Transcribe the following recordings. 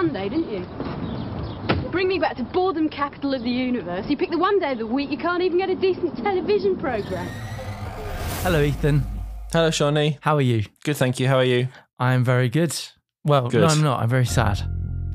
Sunday, didn't you? Bring me back to boredom capital of the universe. You pick the one day of the week you can't even get a decent television programme. Hello, Ethan. Hello, Shawnee. How are you? Good, thank you. How are you? I'm very good. Well, Good. no, I'm not. I'm very sad.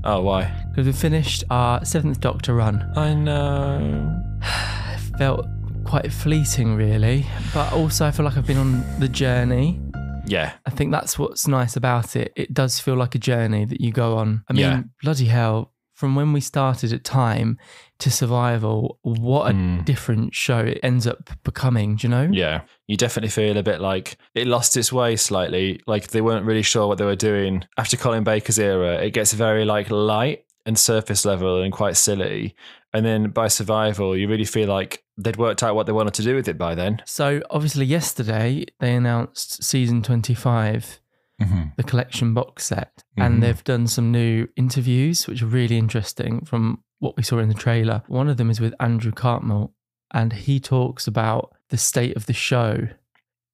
Oh, why? Because we finished our 7th Doctor run. I know. It felt quite fleeting, really. But also, I feel like I've been on the journey. Yeah. I think that's what's nice about it. It does feel like a journey that you go on. I mean, Yeah. bloody hell. From when we started at Time to Survival, what a different show it ends up becoming, do you know? Yeah. You definitely feel a bit like it lost its way slightly. Like they weren't really sure what they were doing. After Colin Baker's era, it gets very like light and surface level and quite silly. And then by Survival, you really feel like they'd worked out what they wanted to do with it by then. So obviously yesterday they announced season 25, the collection box set, and they've done some new interviews, which are really interesting from what we saw in the trailer. One of them is with Andrew Cartmel, and he talks about the state of the show,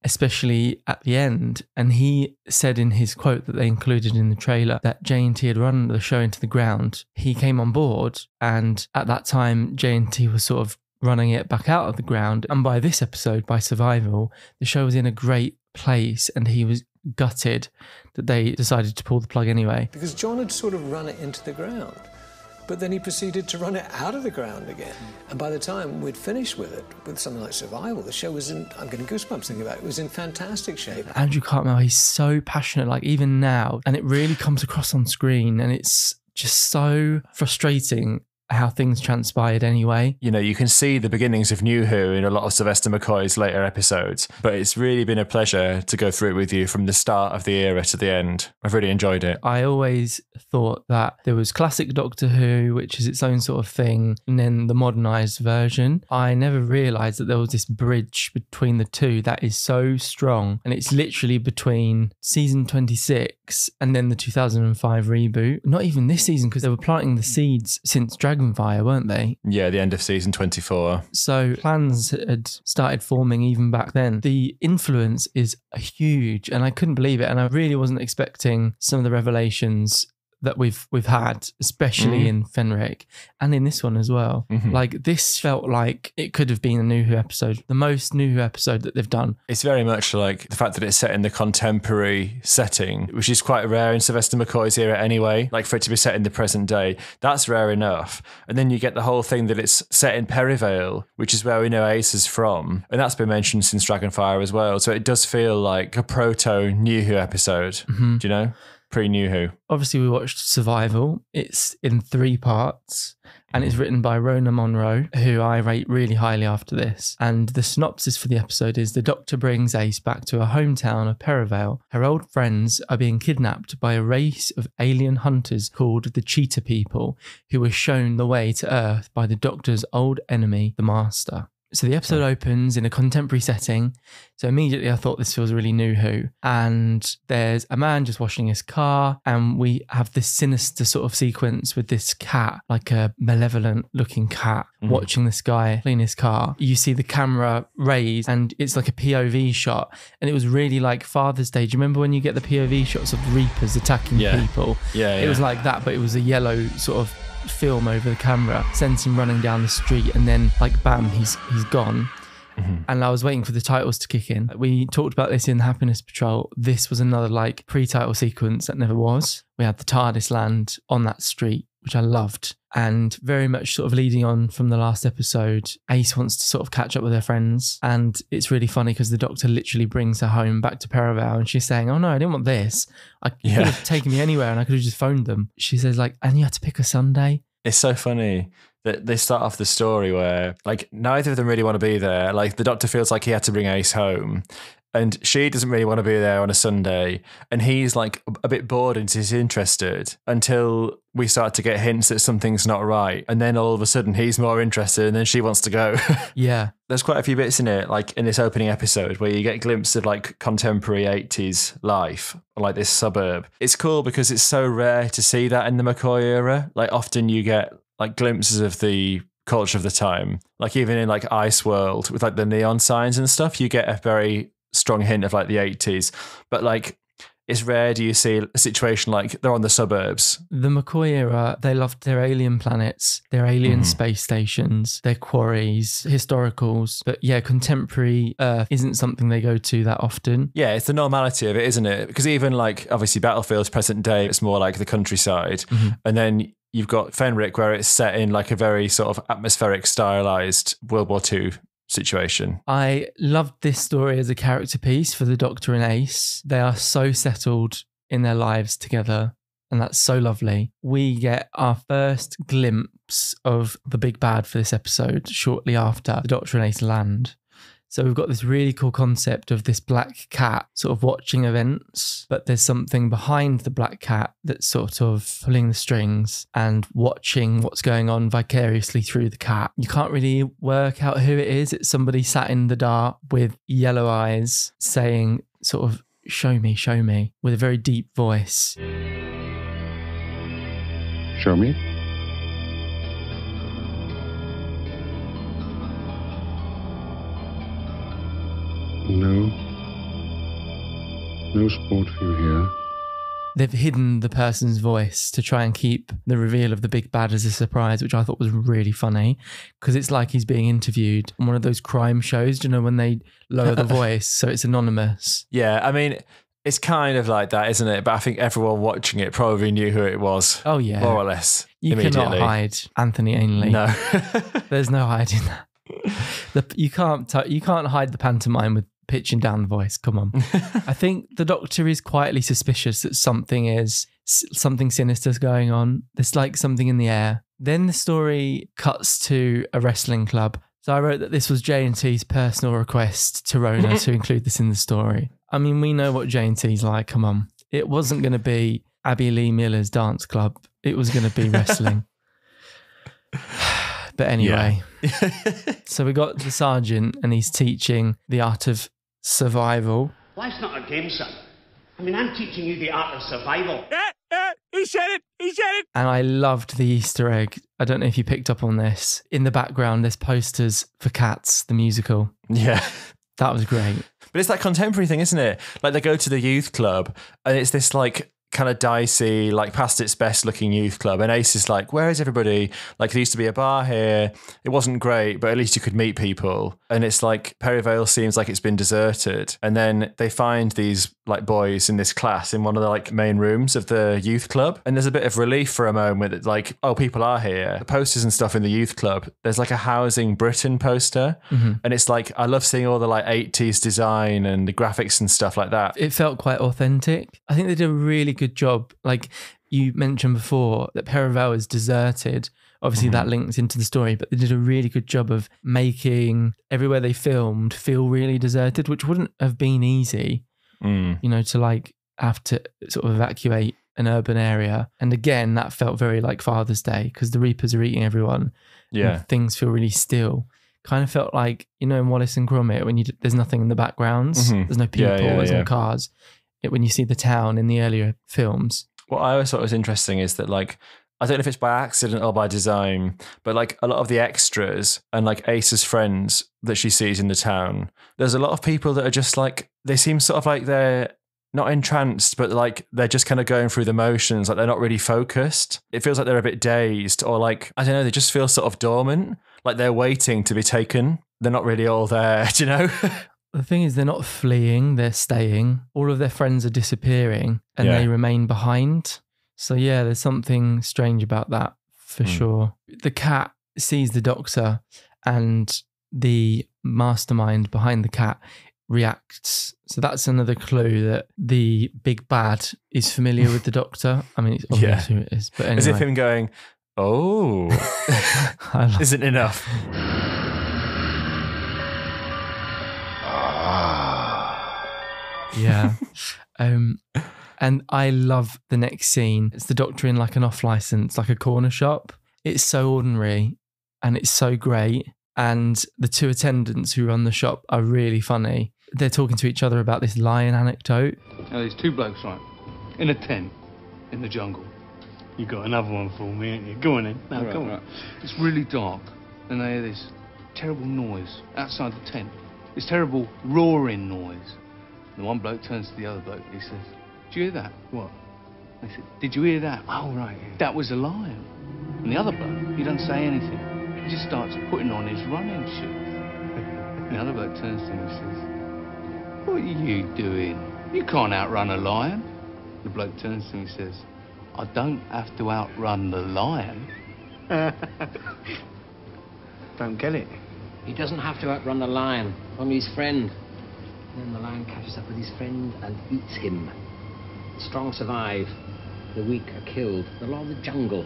especially at the end. And he said in his quote that they included in the trailer that J&T had run the show into the ground. He came on board, and at that time, J&T was sort of running it back out of the ground. And by this episode, by Survival, the show was in a great place, and he was gutted that they decided to pull the plug anyway. Because John had sort of run it into the ground, but then he proceeded to run it out of the ground again. And by the time we'd finished with it, with something like Survival, the show was in, I'm getting goosebumps thinking about it, it was in fantastic shape. Andrew Cartmel, he's so passionate, like even now, and it really comes across on screen, and it's just so frustrating how things transpired anyway. You know, you can see the beginnings of New Who in a lot of Sylvester McCoy's later episodes, but it's really been a pleasure to go through it with you from the start of the era to the end. I've really enjoyed it. I always thought that there was classic Doctor Who, which is its own sort of thing, and then the modernised version. I never realised that there was this bridge between the two that is so strong, and it's literally between season 26 and then the 2005 reboot. Not even this season, because they were planting the seeds since Dragonfire, weren't they? Yeah, the end of season 24. So plans had started forming even back then. The influence is huge, and I couldn't believe it. And I really wasn't expecting some of the revelations that we've had, especially in Fenric and in this one as well. Like, this felt like it could have been a New Who episode, the most New Who episode that they've done. It's very much like the fact that it's set in the contemporary setting, which is quite rare in Sylvester McCoy's era anyway. Like, for it to be set in the present day, that's rare enough. And then you get the whole thing that it's set in Perivale, which is where we know Ace is from. And that's been mentioned since Dragonfire as well. So it does feel like a proto New Who episode, do you know? Pre-New Who. Obviously, we watched Survival. It's in 3 parts, and it's written by Rona Monroe, who I rate really highly after this. And the synopsis for the episode is: the Doctor brings Ace back to her hometown of Perivale. Her old friends are being kidnapped by a race of alien hunters called the Cheetah People, who were shown the way to Earth by the Doctor's old enemy, the Master. So the episode opens in a contemporary setting. So immediately I thought this feels really New Who. And there's a man just washing his car, and we have this sinister sort of sequence with this cat, like a malevolent looking cat, watching this guy clean his car. You see the camera raised, and it's like a POV shot. And it was really like Father's Day. Do you remember when you get the POV shots of Reapers attacking people? Yeah. It was like that, but it was a yellow sort of film over the camera, sends him running down the street, and then like bam, he's gone. And I was waiting for the titles to kick in. We talked about this in Happiness Patrol. This was another like pre-title sequence that never was. We had the TARDIS land on that street, which I loved, and very much sort of leading on from the last episode. Ace wants to sort of catch up with her friends, and it's really funny because the Doctor literally brings her home back to Perivale, and she's saying, oh no, I didn't want this. You could have taken me anywhere, and I could have just phoned them. She says like, and you had to pick a Sunday. It's so funny that they start off the story where like neither of them really want to be there. Like the Doctor feels like he had to bring Ace home, and she doesn't really want to be there on a Sunday, and he's like a bit bored and disinterested until we start to get hints that something's not right, and then all of a sudden he's more interested, and then she wants to go. Yeah. There's quite a few bits in it, like in this opening episode, where you get a glimpse of like contemporary 80s life, like this suburb. It's cool because it's so rare to see that in the McCoy era. Like often you get like glimpses of the culture of the time. Like even in like Ice World with like the neon signs and stuff, you get a very strong hint of like the 80s. But like it's rare do you see a situation like they're on the suburbs. The McCoy era, they loved their alien planets, their alien space stations, their quarries, historicals. But yeah, contemporary Earth isn't something they go to that often. Yeah, it's the normality of it, isn't it? Because even like, obviously, Battlefield's present day, it's more like the countryside. And then you've got Fenric, where it's set in like a very sort of atmospheric, stylized World War II situation. I loved this story as a character piece for the Doctor and Ace. They are so settled in their lives together, and that's so lovely. We get our first glimpse of the big bad for this episode shortly after the Doctor and Ace land. So we've got this really cool concept of this black cat sort of watching events, but there's something behind the black cat that's sort of pulling the strings and watching what's going on vicariously through the cat. You can't really work out who it is. It's somebody sat in the dark with yellow eyes saying sort of, show me, with a very deep voice. Show me? No sport for you here. They've hidden the person's voice to try and keep the reveal of the big bad as a surprise, which I thought was really funny, because it's like he's being interviewed on one of those crime shows, do you know, when they lower the voice so it's anonymous. Yeah, I mean, it's kind of like that, isn't it? But I think everyone watching it probably knew who it was. Oh, yeah. More or less. You cannot hide Anthony Ainley. No. There's no hiding that. You can't hide the pantomime with pitching down the voice. Come on. I think the Doctor is quietly suspicious that something sinister's going on. There's like something in the air. Then the story cuts to a wrestling club. So I wrote that this was J&T's personal request to Rona to include this in the story. I mean, we know what J&T's like. Come on. It wasn't going to be Abby Lee Miller's dance club. It was going to be wrestling. But anyway, so we got the sergeant and he's teaching the art of survival. Life's not a game, son. I mean, I'm teaching you the art of survival. He said it. And I loved the Easter egg. I don't know if you picked up on this. In the background, there's posters for Cats, the musical. Yeah. That was great. But it's that contemporary thing, isn't it? Like they go to the youth club and it's this like kind of dicey, like past its best looking youth club. And Ace is like, where is everybody? Like there used to be a bar here. It wasn't great, but at least you could meet people. And it's like Perivale seems like it's been deserted. And then they find these like boys in this class in one of the like main rooms of the youth club. And there's a bit of relief for a moment that like, oh, people are here. The posters and stuff in the youth club, there's like a Housing Britain poster. And it's like, I love seeing all the like 80s design and the graphics and stuff like that. It felt quite authentic. I think they did a really good job. Like you mentioned before that Perivale is deserted. Obviously that links into the story, but they did a really good job of making everywhere they filmed feel really deserted, which wouldn't have been easy, you know, to like have to sort of evacuate an urban area. And again, that felt very like Father's Day because the Reapers are eating everyone. Yeah. Things feel really still. Kind of felt like, you know, in Wallace and Gromit, when there's nothing in the backgrounds, there's no people, there's no cars. When you see the town in the earlier films. What I always thought was interesting is that like, I don't know if it's by accident or by design, but like a lot of the extras and like Ace's friends that she sees in the town, there's a lot of people that are just like, they seem sort of like they're not entranced, but like they're just kind of going through the motions, like they're not really focused. It feels like they're a bit dazed or like, I don't know, they just feel sort of dormant, like they're waiting to be taken. They're not really all there, do you know? The thing is, they're not fleeing, they're staying. All of their friends are disappearing and they remain behind. So yeah, there's something strange about that for sure. The cat sees the Doctor and the mastermind behind the cat reacts. So that's another clue that the big bad is familiar with the Doctor. I mean, it's obvious who it is. But anyway. As if him going, oh, isn't enough. Yeah. And I love the next scene. It's the Doctor in like an off license, like a corner shop. It's so ordinary and it's so great. And the two attendants who run the shop are really funny. They're talking to each other about this lion anecdote. Now, there's two blokes, right, in a tent in the jungle. You got another one for me, ain't you? Go on then. No, go on. Right. It's really dark and they hear this terrible noise outside the tent. This terrible roaring noise. The one bloke turns to the other bloke and he says, Did you hear that? What? They said, did you hear that? Oh, right. Yeah. That was a lion. And the other bloke, he doesn't say anything. He just starts putting on his running shoes. The other bloke turns to him and says, what are you doing? You can't outrun a lion. The bloke turns to him and says, I don't have to outrun the lion. Don't get it. He doesn't have to outrun the lion, only his friend. And then the lion catches up with his friend and eats him. The strong survive, the weak are killed. The law of the jungle.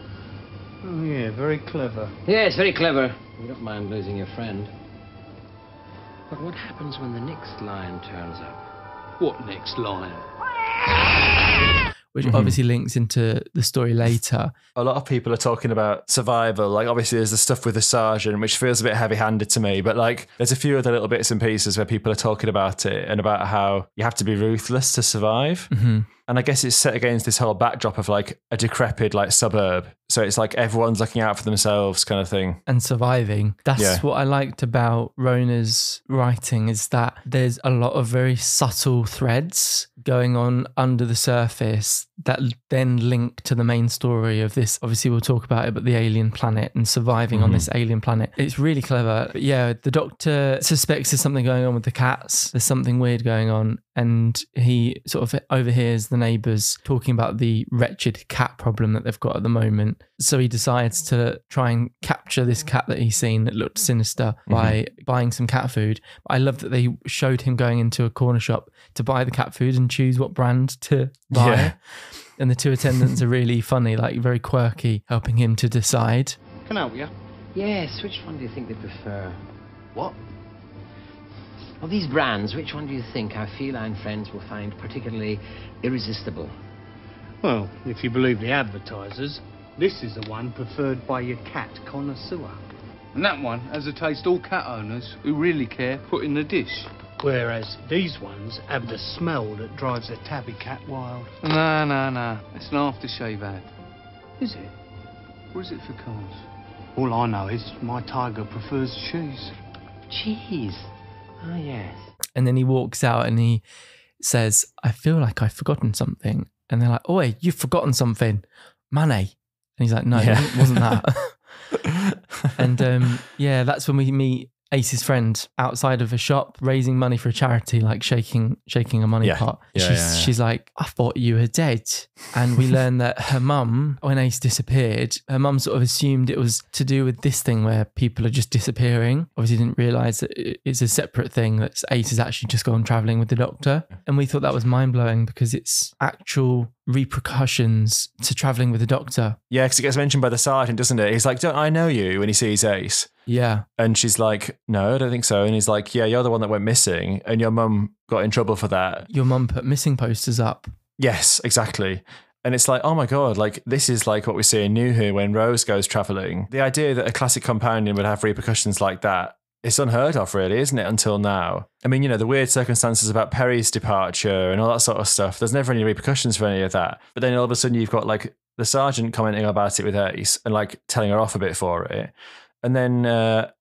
Oh, yeah, very clever. Yes, very clever. You don't mind losing your friend. But what happens when the next lion turns up? What next lion? Which obviously links into the story later. A lot of people are talking about survival. Like, obviously, there's the stuff with the sergeant, which feels a bit heavy-handed to me. But, like, there's a few other little bits and pieces where people are talking about it and about how you have to be ruthless to survive. Mm-hmm. And I guess it's set against this whole backdrop of, like, a decrepit, like, suburb. So it's like everyone's looking out for themselves kind of thing. And surviving. That's what I liked about Rona's writing, is that there's a lot of very subtle threads going on under the surface that then link to the main story of this. Obviously, we'll talk about it, but the alien planet and surviving on this alien planet. It's really clever. But yeah, the doctor suspects there's something going on with the cats. There's something weird going on. And he sort of overhears the neighbours talking about the wretched cat problem that they've got at the moment. So he decides to try and capture this cat that he's seen that looked sinister by buying some cat food. I love that they showed him going into a corner shop to buy the cat food and choose what brand to buy. Yeah. And the two attendants are really funny, like very quirky, helping him to decide. Can I help you? Yes, which one do you think they prefer? What? Of these brands, which one do you think our feline friends will find particularly irresistible? Well, if you believe the advertisers, this is the one preferred by your cat connoisseur. And that one has a taste all cat owners who really care put in the dish. Whereas these ones have the smell that drives a tabby cat wild. No. It's an aftershave ad. Is it? Or is it for cars? All I know is my tiger prefers cheese. Cheese? Oh, yes. And then he walks out and he says, I feel like I've forgotten something. And they're like, oi, you've forgotten something. Money. And he's like, no, it wasn't that. And that's when we meet Ace's friend outside of a shop raising money for a charity, like shaking a money pot. She's like, I thought you were dead. And we learn that her mum, when Ace disappeared, her mum sort of assumed it was to do with this thing where people are just disappearing. Obviously didn't realise that it's a separate thing, that Ace has actually just gone travelling with the doctor. And we thought that was mind-blowing because it's actual repercussions to travelling with the doctor. Yeah, because it gets mentioned by the sergeant, doesn't it? He's like, don't I know you, when he sees Ace. Yeah. And she's like, no, I don't think so. And he's like, yeah, you're the one that went missing and your mum got in trouble for that. Your mum put missing posters up. Yes, exactly. And it's like, oh my God, like this is like what we see in New Who when Rose goes travelling. The idea that a classic companion would have repercussions like that, it's unheard of really, isn't it, until now? I mean, you know, the weird circumstances about Perry's departure and all that sort of stuff, there's never any repercussions for any of that. But then all of a sudden you've got like the sergeant commenting about it with Ace and like telling her off a bit for it. And then,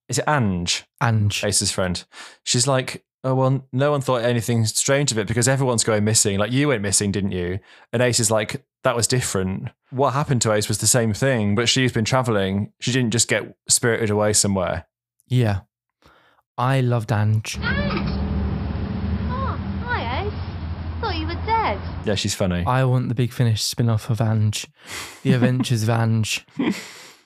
is it Ange? Ange. Ace's friend. She's like, oh, well, no one thought anything strange of it because everyone's going missing. Like, you went missing, didn't you? And Ace is like, that was different. What happened to Ace was the same thing, but she's been travelling. She didn't just get spirited away somewhere. Yeah. I loved Ange. Ange! Oh, hi, Ace. Thought you were dead. Yeah, she's funny. I want the Big Finish spin-off of Ange. The Adventures of Ange.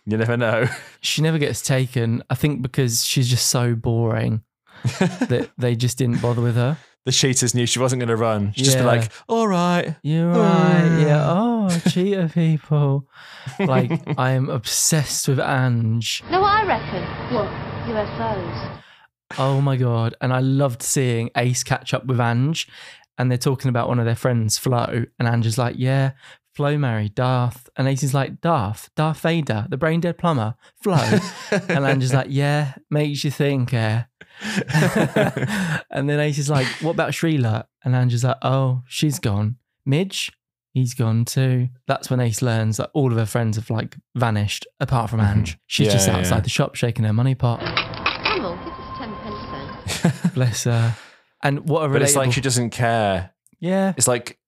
You never know. She never gets taken, I think because she's just so boring that they just didn't bother with her. The cheetahs knew she wasn't going to run. She'd just be like, all right. You're right. Yeah. Oh, Cheetah People. Like, I am obsessed with Ange. Know what I reckon? What? UFOs. Oh my God. And I loved seeing Ace catch up with Ange and they're talking about one of their friends, Flo. And Ange is like, yeah, Flo married Darth. And Ace is like, Darth Vader, the brain dead plumber, Flo. And Ange is like, yeah, makes you think, And then Ace is like, what about Shrila? And Ange is like, oh, she's gone. Midge? He's gone too. That's when Ace learns that all of her friends have like vanished, apart from Ange. She's just outside the shop shaking her money pot. Camel, give us 10 pence then. Bless her. And what a relatable... But it's like she doesn't care. Yeah. It's like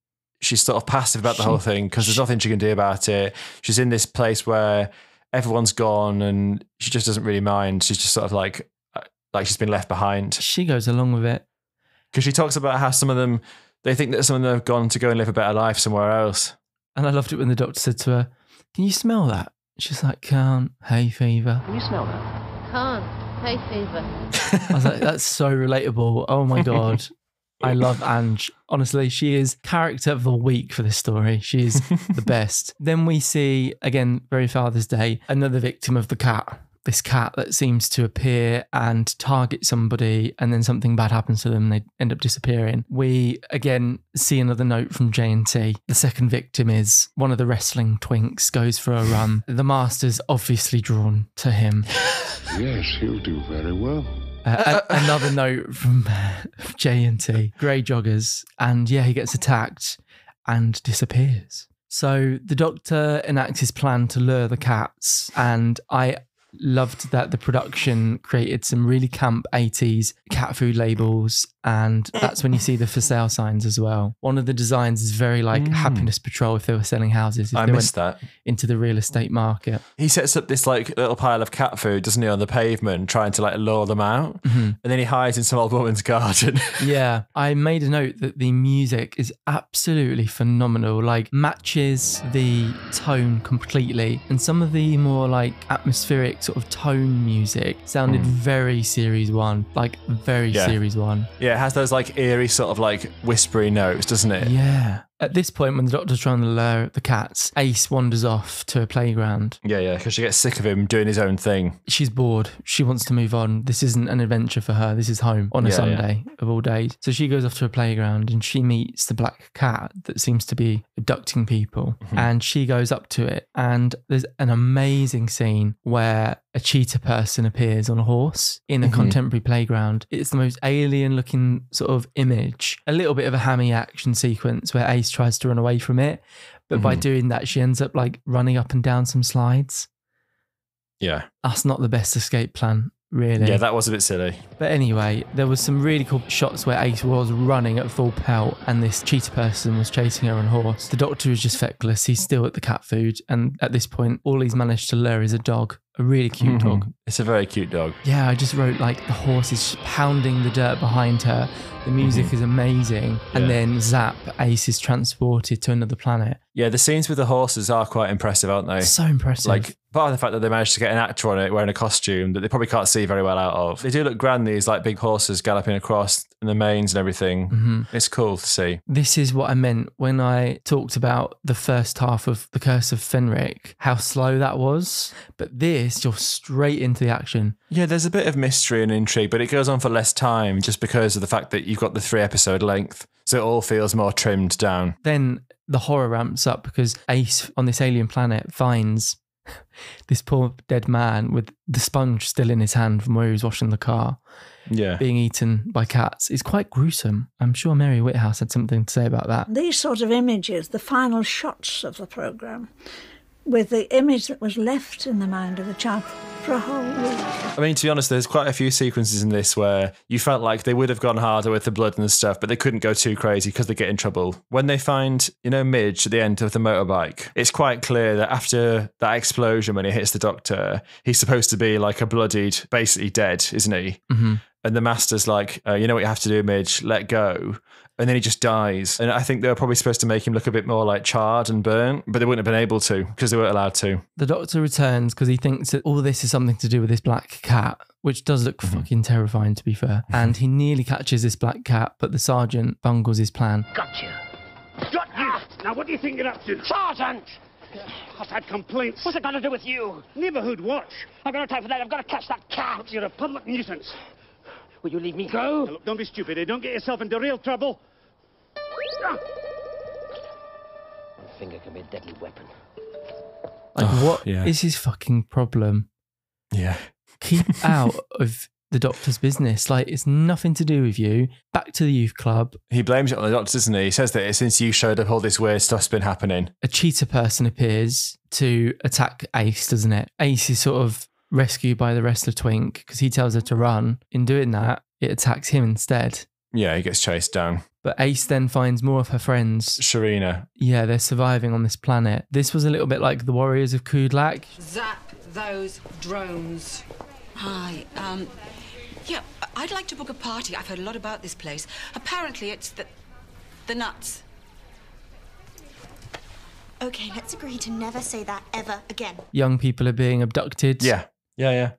she's sort of passive about the whole thing because there's nothing she can do about it. She's in this place where everyone's gone and she just doesn't really mind. She's just sort of like she's been left behind. She goes along with it. Because she talks about how some of them, they think that some of them have gone to go and live a better life somewhere else. And I loved it when the doctor said to her, "Can you smell that?" She's like, "Can't. Hay fever." Can you smell that? Can't. Hay fever. I was like, that's so relatable. Oh my God. I love Ange. Honestly, she is character of the week for this story. She is the best. Then we see, again, very Father's Day, another victim of the cat. This cat that seems to appear and target somebody, and then something bad happens to them and they end up disappearing. We, again, see another note from J&T. The second victim is one of the wrestling twinks goes for a run. The master's obviously drawn to him. Yes, he'll do very well. Another note from J&T. Grey joggers. And yeah, he gets attacked and disappears. So the doctor enacts his plan to lure the cats, and I loved that the production created some really camp 80s cat food labels, and that's when you see the for sale signs as well. One of the designs is very like Happiness Patrol if they were selling houses. If I they missed went that. into the real estate market. He sets up this like little pile of cat food, doesn't he, on the pavement, trying to like lure them out. And then he hides in some old woman's garden. Yeah, I made a note that the music is absolutely phenomenal, like matches the tone completely. And some of the more like atmospheric sort of tone music sounded very series one, like very series one. Yeah, it has those like eerie sort of like whispery notes, doesn't it? Yeah. At this point, when the doctor's trying to lure the cats, Ace wanders off to a playground. Yeah, because she gets sick of him doing his own thing. She's bored. She wants to move on. This isn't an adventure for her. This is home on a Sunday of all days. So she goes off to a playground and she meets the black cat that seems to be abducting people. And she goes up to it. And there's an amazing scene where a cheetah person appears on a horse in a contemporary playground. It's the most alien looking sort of image. A little bit of a hammy action sequence where Ace tries to run away from it. But by doing that, she ends up like running up and down some slides. Yeah. That's not the best escape plan, really. Yeah, that was a bit silly. But anyway, there was some really cool shots where Ace was running at full pelt and this cheetah person was chasing her on a horse. The doctor is just feckless. He's still at the cat food. And at this point, all he's managed to lure is a dog. A really cute dog. It's a very cute dog. Yeah, I just wrote like the horse is pounding the dirt behind her. The music is amazing. And then zap, Ace is transported to another planet. Yeah, the scenes with the horses are quite impressive, aren't they? So impressive. Like, part of the fact that they managed to get an actor on it wearing a costume that they probably can't see very well out of. They do look grand, these like big horses galloping across and the manes and everything. It's cool to see. This is what I meant when I talked about the first half of The Curse of Fenric, how slow that was. But this, you're straight into the action. Yeah, there's a bit of mystery and intrigue, but it goes on for less time just because of the fact that you've got the 3-episode length. So it all feels more trimmed down. Then the horror ramps up because Ace on this alien planet finds this poor dead man with the sponge still in his hand from where he was washing the car, being eaten by cats. It's quite gruesome. I'm sure Mary Whithouse had something to say about that. These sort of images, the final shots of the programme, with the image that was left in the mind of the child for a whole week. I mean, to be honest, there's quite a few sequences in this where you felt like they would have gone harder with the blood and stuff, but they couldn't go too crazy because they get in trouble. When they find, Midge at the end of the motorbike, it's quite clear that after that explosion when he hits the doctor, he's supposed to be like a bloodied, basically dead, isn't he? And the master's like, you know what you have to do, Midge, let go. And then he just dies. And I think they were probably supposed to make him look a bit more like charred and burnt, but they wouldn't have been able to because they weren't allowed to. The doctor returns because he thinks that all this is something to do with this black cat, which does look fucking terrifying, to be fair. And he nearly catches this black cat, but the sergeant bungles his plan. Gotcha. Got you! Now what do you think you're up to? Sergeant! I've had complaints. What's it got to do with you? Neighbourhood watch. I've got no time for that. I've got to catch that cat. You're a public nuisance. Will you leave me go? Now, look, don't be stupid, eh? Don't get yourself into real trouble. One finger can be a deadly weapon. Like, what is his fucking problem? Yeah. Keep out of the doctor's business. Like, it's nothing to do with you. Back to the youth club. He blames it on the doctor, doesn't he? He says that since you showed up, all this weird stuff's been happening. A cheetah person appears to attack Ace, doesn't it? Ace is sort of rescued by the rest of Twink because he tells her to run. In doing that, it attacks him instead. Yeah, he gets chased down. But Ace then finds more of her friends. Sharina. Yeah, they're surviving on this planet. This was a little bit like the Warriors of Kudlak. Zap those drones. Hi, yeah, I'd like to book a party. I've heard a lot about this place. Apparently it's the nuts. Okay, let's agree to never say that ever again. Young people are being abducted. Yeah.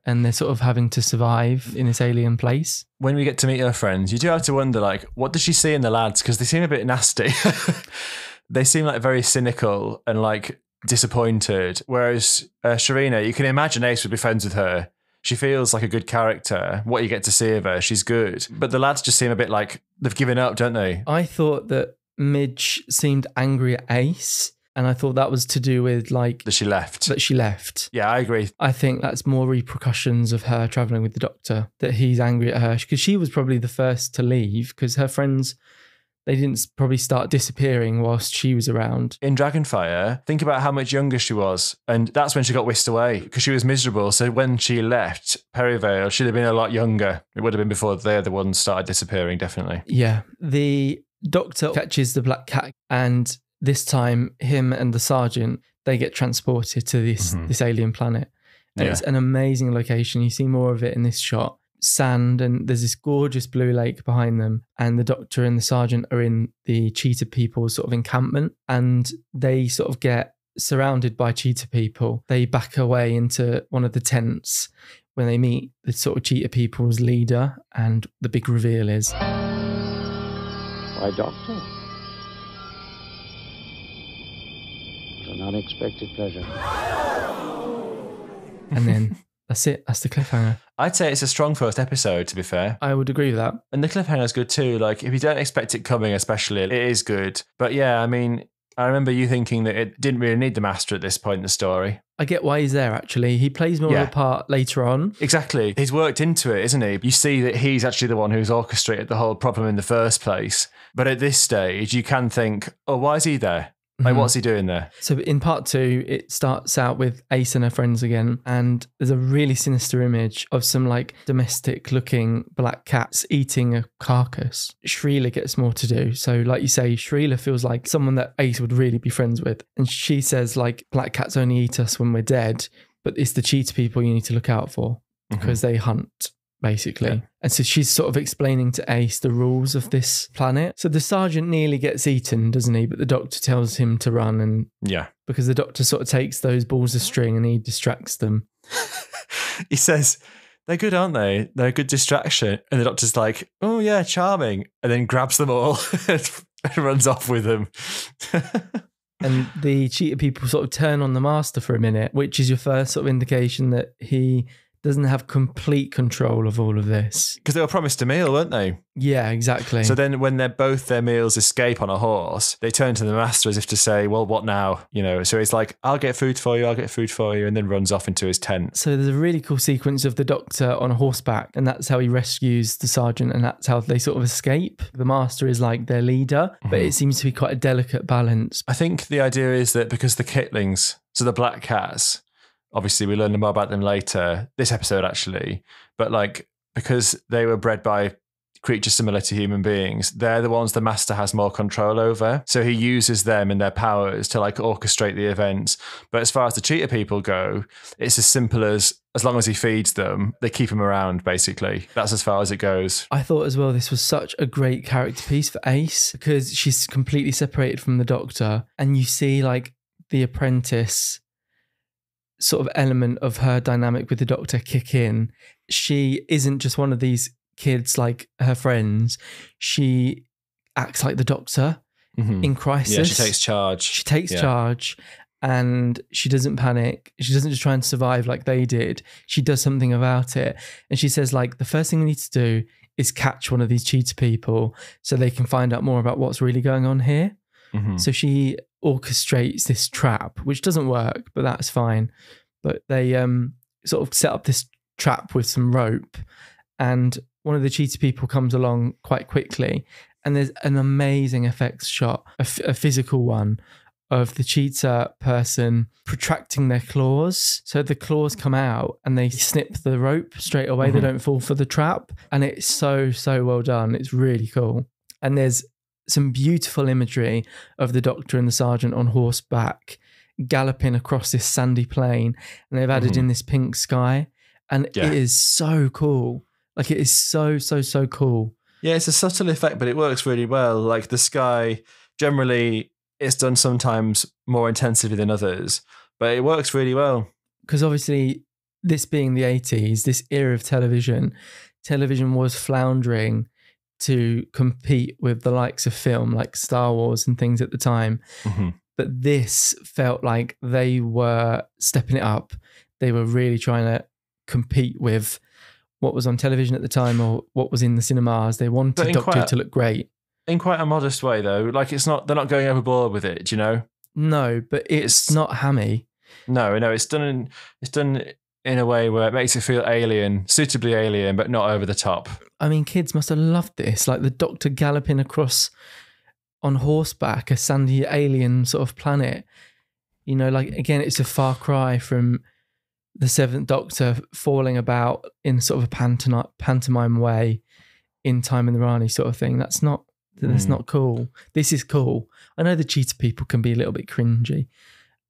And they're sort of having to survive in this alien place. When we get to meet her friends, you do have to wonder, like, what does she see in the lads? Because they seem a bit nasty. They seem like very cynical and like disappointed. Whereas Sharina, you can imagine Ace would be friends with her. She feels like a good character. What you get to see of her, she's good. But the lads just seem a bit like they've given up, don't they? I thought that Midge seemed angry at Ace. And I thought that was to do with like... That she left. Yeah, I agree. I think that's more repercussions of her travelling with the Doctor, that he's angry at her. Because she was probably the first to leave, because her friends, they didn't probably start disappearing whilst she was around. In Dragonfire, think about how much younger she was. And that's when she got whisked away, because she was miserable. So when she left Perivale, she'd have been a lot younger. It would have been before they're the ones started disappearing, definitely. Yeah. The Doctor catches the black cat, and this time, him and the sergeant, they get transported to this alien planet. And it's an amazing location. You see more of it in this shot. Sand, and there's this gorgeous blue lake behind them. And the Doctor and the sergeant are in the Cheetah People sort of encampment. And they sort of get surrounded by Cheetah People. They back away into one of the tents when they meet the sort of Cheetah People's leader. And the big reveal is... Why, Doctor? An unexpected pleasure. And then that's it. That's the cliffhanger. I'd say it's a strong first episode, to be fair. I would agree with that. And the cliffhanger's good too. Like, if you don't expect it coming, especially, it is good. But yeah, I mean, I remember you thinking that it didn't really need the Master at this point in the story. I get why he's there, actually. He plays more of a part later on. Exactly. He's worked into it, isn't he? You see that he's actually the one who's orchestrated the whole problem in the first place. But at this stage, you can think, oh, why is he there? Like, what's he doing there? So in part 2, it starts out with Ace and her friends again, and there's a really sinister image of some like domestic looking black cats eating a carcass. Shrila gets more to do. So like you say, Shrila feels like someone that Ace would really be friends with. And she says like, black cats only eat us when we're dead, but it's the Cheetah People you need to look out for because they hunt. Basically. Yeah. And so she's sort of explaining to Ace the rules of this planet. So the sergeant nearly gets eaten, doesn't he? But the Doctor tells him to run, and because the Doctor sort of takes those balls of string and he distracts them. He says, they're good, aren't they? They're a good distraction. And the Doctor's like, oh yeah, charming. And then grabs them all and runs off with them. And the Cheetah People sort of turn on the Master for a minute, which is your first sort of indication that he doesn't have complete control of all of this. Because they were promised a meal, weren't they? Yeah, exactly. So then when both their meals escape on a horse, they turn to the Master as if to say, well, what now? You know, so he's like, I'll get food for you, and then runs off into his tent. So there's a really cool sequence of the Doctor on a horseback, and that's how he rescues the sergeant, and that's how they sort of escape. The Master is like their leader, but it seems to be quite a delicate balance. I think the idea is that because the Kitlings, so the black cats, obviously, we learn more about them later, this episode actually, but like, because they were bred by creatures similar to human beings, they're the ones the Master has more control over. So he uses them and their powers to like orchestrate the events. But as far as the Cheetah People go, it's as simple as long as he feeds them, they keep him around, basically. That's as far as it goes. I thought as well, this was such a great character piece for Ace, because she's completely separated from the Doctor, and you see like the apprentice sort of element of her dynamic with the Doctor kick in. She isn't just one of these kids like her friends. She acts like the Doctor in crisis. Yeah, she takes charge. She takes charge, and she doesn't panic. She doesn't just try and survive like they did. She does something about it. And she says like, the first thing we need to do is catch one of these Cheetah People so they can find out more about what's really going on here. So she orchestrates this trap, which doesn't work, but that's fine. But they sort of set up this trap with some rope, and one of the Cheetah People comes along quite quickly, and there's an amazing effects shot, a physical one, of the cheetah person protracting their claws. So the claws come out and they snip the rope straight away. They don't fall for the trap. And it's so well done. It's really cool. And there's some beautiful imagery of the doctor and the sergeant on horseback galloping across this sandy plain. And they've added in this pink sky. And it is so cool. Like, it is so cool. Yeah, it's a subtle effect, but it works really well. Like, the sky, generally, it's done sometimes more intensively than others, but it works really well. Because obviously, this being the 80s, this era of television was floundering to compete with the likes of film, like Star Wars and things at the time. But this felt like they were stepping it up. They were really trying to compete with what was on television at the time or what was in the cinemas. They wanted Doctor to look great. In quite a modest way, though. Like, they're not going overboard with it, do you know? No, but it's not hammy. No, it's done in a way where it makes it feel alien, suitably alien, but not over the top. I mean, kids must have loved this. Like, the Doctor galloping across on horseback, a sandy alien sort of planet. You know, like, again, it's a far cry from the Seventh Doctor falling about in sort of a pantomime way in Time in the Rani sort of thing. That's not cool. This is cool. I know the Cheetah People can be a little bit cringy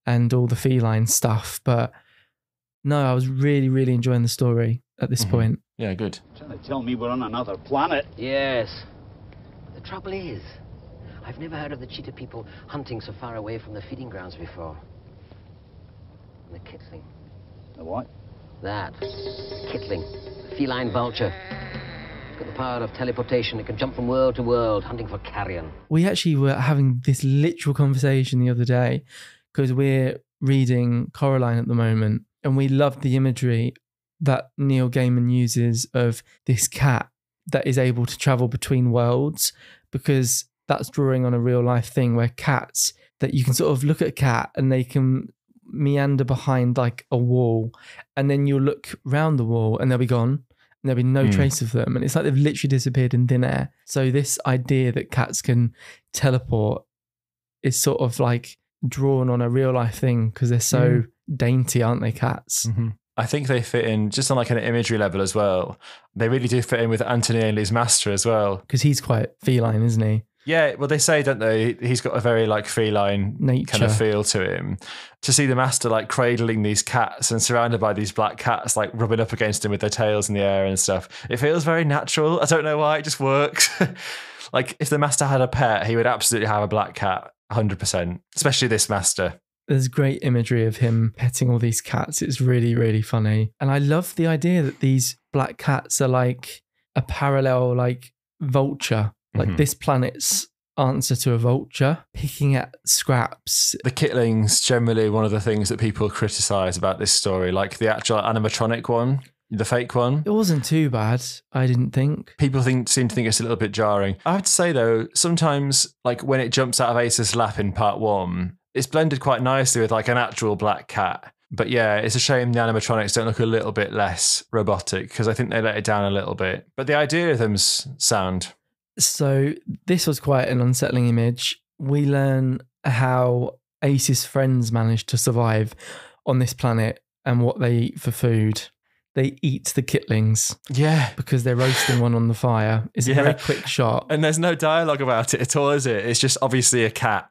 and all the feline stuff, but no, I was really enjoying the story at this point. Yeah, good. Trying to tell me we're on another planet? Yes. The trouble is, I've never heard of the Cheetah People hunting so far away from the feeding grounds before. The Kitling. The what? That. Kitling. The feline vulture. It's got the power of teleportation. It can jump from world to world, hunting for carrion. We actually were having this literal conversation the other day because we're reading Coraline at the moment, and we loved the imagery that Neil Gaiman uses of this cat that is able to travel between worlds, because that's drawing on a real life thing where cats, that you can sort of look at a cat and they can meander behind like a wall, and then you'll look round the wall and they'll be gone and there'll be no trace of them, and it's like they've literally disappeared in thin air. So this idea that cats can teleport is sort of like drawn on a real life thing because they're so dainty, aren't they, cats? I think they fit in just on like an imagery level as well. They really do fit in with Anthony Ainley's Master as well, because he's quite feline, isn't he? Yeah, well, they say, don't they, he's got a very like feline nature kind of feel to him. To see the Master like cradling these cats and surrounded by these black cats, like rubbing up against him with their tails in the air and stuff, it feels very natural. I don't know why, it just works. Like, if the Master had a pet, he would absolutely have a black cat, 100%, especially this Master. There's great imagery of him petting all these cats. It's really funny. And I love the idea that these black cats are like a parallel like vulture. Like this planet's answer to a vulture, picking at scraps. The Kitling's generally one of the things that people criticise about this story, like the actual animatronic one, the fake one. It wasn't too bad, I didn't think. People seem to think it's a little bit jarring. I have to say though, sometimes like when it jumps out of Ace's lap in part 1, it's blended quite nicely with like an actual black cat. But yeah, it's a shame the animatronics don't look a little bit less robotic, because I think they let it down a little bit. But the idea of them's sound. So this was quite an unsettling image. We learn how Ace's friends managed to survive on this planet and what they eat for food. They eat the Kitlings. Yeah. Because they're roasting one on the fire. It's a very quick shot. And there's no dialogue about it at all, is it? It's just obviously a cat.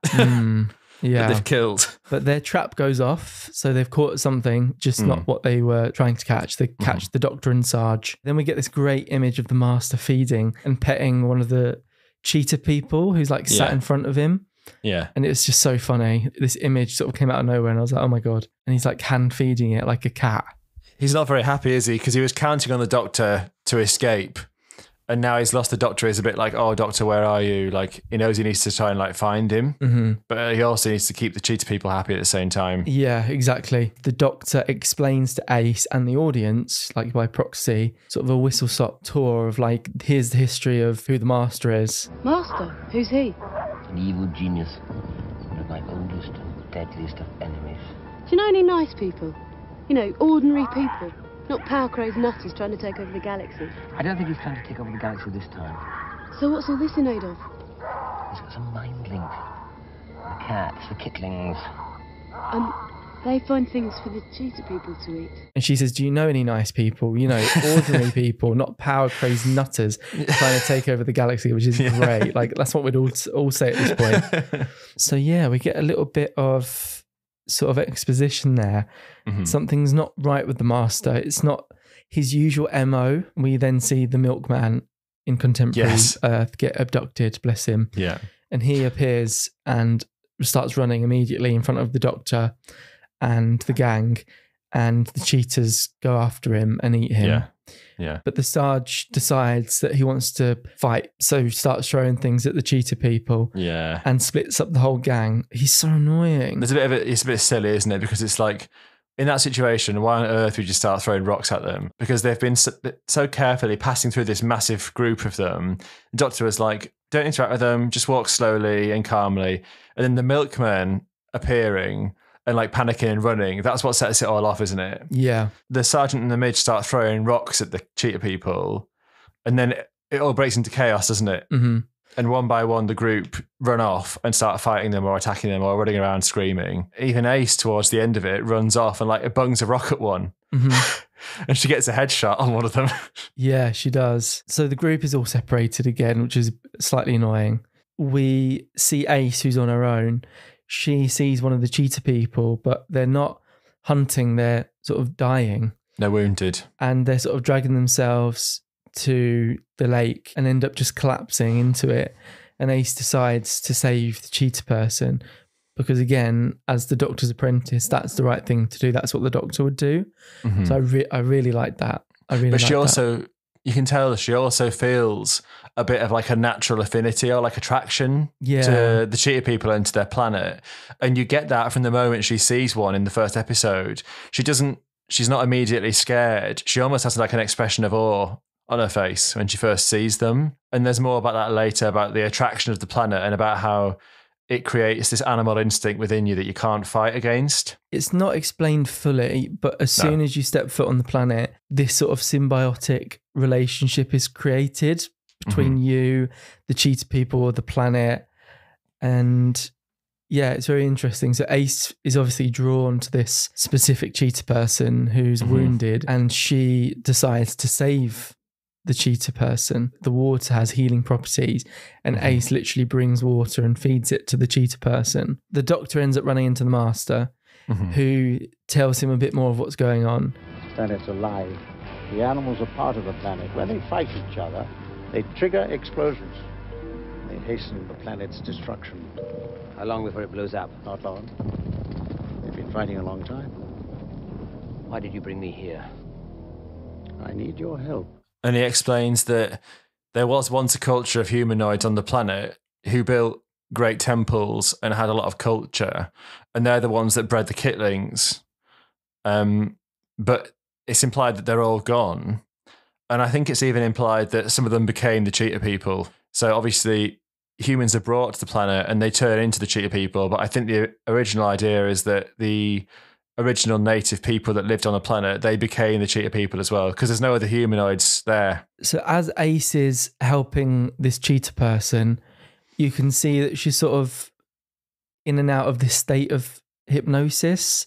Yeah. That they've killed. But their trap goes off, so they've caught something, just not what they were trying to catch. They catch the Doctor and Sarge. Then we get this great image of the Master feeding and petting one of the Cheetah People who's like sat in front of him. Yeah. And it's just so funny. This image sort of came out of nowhere and I was like, oh my God. And he's like hand feeding it like a cat. He's not very happy, is he? Because he was counting on the Doctor to escape. And now he's lost the Doctor. He's a bit like, oh, Doctor, where are you? Like, he knows he needs to try and like find him. But he also needs to keep the Cheetah People happy at the same time. Yeah, exactly. The Doctor explains to Ace and the audience, like by proxy, sort of a whistle-stop tour of like, here's the history of who the Master is. Master? Who's he? An evil genius. One of my oldest and deadliest of enemies. Do you know any nice people? You know, ordinary people. Not power-crazed nutters trying to take over the galaxy. I don't think he's trying to take over the galaxy this time. So what's all this in aid of? He's got some mind link. The cats, the kittlings. They find things for the cheetah people to eat. And she says, do you know any nice people? You know, ordinary people, not power-crazed nutters trying to take over the galaxy, which is great. Like, that's what we'd all say at this point. So, yeah, we get a little bit of sort of exposition there. Mm-hmm. Something's not right with the Master. It's not his usual MO. We then see the milkman in contemporary Earth get abducted, bless him. Yeah. And he appears and starts running immediately in front of the Doctor and the gang, and the cheetahs go after him and eat him. Yeah. But the Sarge decides that he wants to fight, so he starts throwing things at the cheetah people. Yeah. And splits up the whole gang. He's so annoying. It's a bit silly, isn't it? Because it's like, in that situation, why on earth would you start throwing rocks at them? Because they've been so carefully passing through this massive group of them. The Doctor was like, don't interact with them, just walk slowly and calmly. And then the milkman appearing and like panicking and running, that's what sets it all off, isn't it? Yeah. The sergeant and the midge start throwing rocks at the cheetah people, and then it all breaks into chaos, doesn't it? Mm-hmm. And one by one, the group run off and start fighting them or attacking them or running around screaming. Even Ace, towards the end of it, runs off and like bungs a rock at one. Mm-hmm. And she gets a headshot on one of them. Yeah, she does. So the group is all separated again, which is slightly annoying. We see Ace, who's on her own. She sees one of the cheetah people, but they're not hunting, they're sort of dying. They're wounded. And they're sort of dragging themselves to the lake and end up just collapsing into it. And Ace decides to save the cheetah person because, again, as the Doctor's apprentice, that's the right thing to do. That's what the Doctor would do. Mm-hmm. So I really like that. But she also, you can tell she also feels a bit of like a natural affinity or like attraction to the cheetah people and to their planet. And you get that from the moment she sees one in the first episode. She's not immediately scared. She almost has like an expression of awe on her face when she first sees them. And there's more about that later, about the attraction of the planet and about how it creates this animal instinct within you that you can't fight against. It's not explained fully, but as soon as you step foot on the planet, this sort of symbiotic relationship is created between you, the cheetah people, the planet. And yeah, it's very interesting. So Ace is obviously drawn to this specific cheetah person who's wounded, and she decides to save the cheetah person. The water has healing properties, and Ace literally brings water and feeds it to the cheetah person. The Doctor ends up running into the Master, who tells him a bit more of what's going on. The planet's alive. The animals are part of the planet. When they fight each other, they trigger explosions. They hasten the planet's destruction. How long before it blows up? Not long. They've been fighting a long time. Why did you bring me here? I need your help. And he explains that there was once a culture of humanoids on the planet who built great temples and had a lot of culture, and they're the ones that bred the kittlings. But it's implied that they're all gone. And I think it's even implied that some of them became the cheetah people. So obviously humans are brought to the planet and they turn into the cheetah people. But I think the original idea is that the original native people that lived on the planet, they became the cheetah people as well, because there's no other humanoids there. So as Ace is helping this cheetah person, you can see that she's sort of in and out of this state of hypnosis.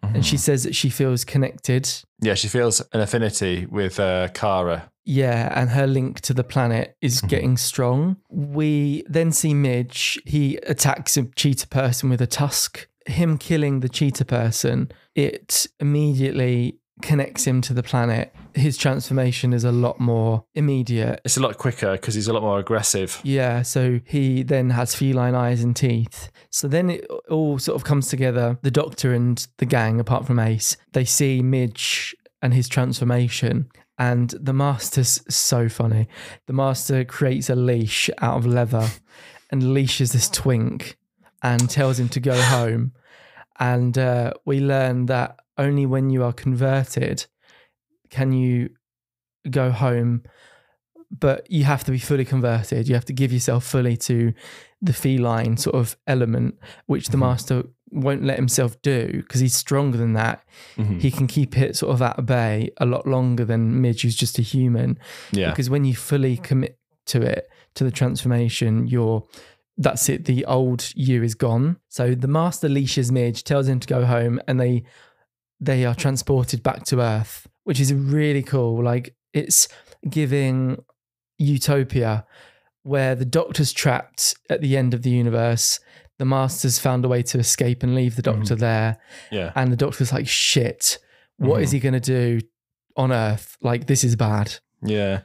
And she says that she feels connected. Yeah, she feels an affinity with Kara. Yeah, and her link to the planet is getting strong. We then see Midge. He attacks a cheetah person with a tusk. Him killing the cheetah person, it immediately connects him to the planet. His transformation is a lot more immediate. It's a lot quicker because he's a lot more aggressive. Yeah, so he then has feline eyes and teeth. So then it all sort of comes together. The Doctor and the gang, apart from Ace, they see Midge and his transformation. And the Master's so funny. The Master creates a leash out of leather and leashes this twink and tells him to go home. And we learn that only when you are converted can you go home, but you have to be fully converted. You have to give yourself fully to the feline sort of element, which the Master won't let himself do because he's stronger than that. He can keep it sort of at bay a lot longer than Midge, who's just a human. Yeah. Because when you fully commit to it, to the transformation, you're that's it. The old you is gone. So the master leashes Midge, tells him to go home, and they are transported back to Earth, which is really cool. Like, it's giving Utopia, where the Doctor's trapped at the end of the universe. The Master's found a way to escape and leave the Doctor there. Yeah. And the Doctor's like, shit, what is he going to do on Earth? Like, this is bad. Yeah.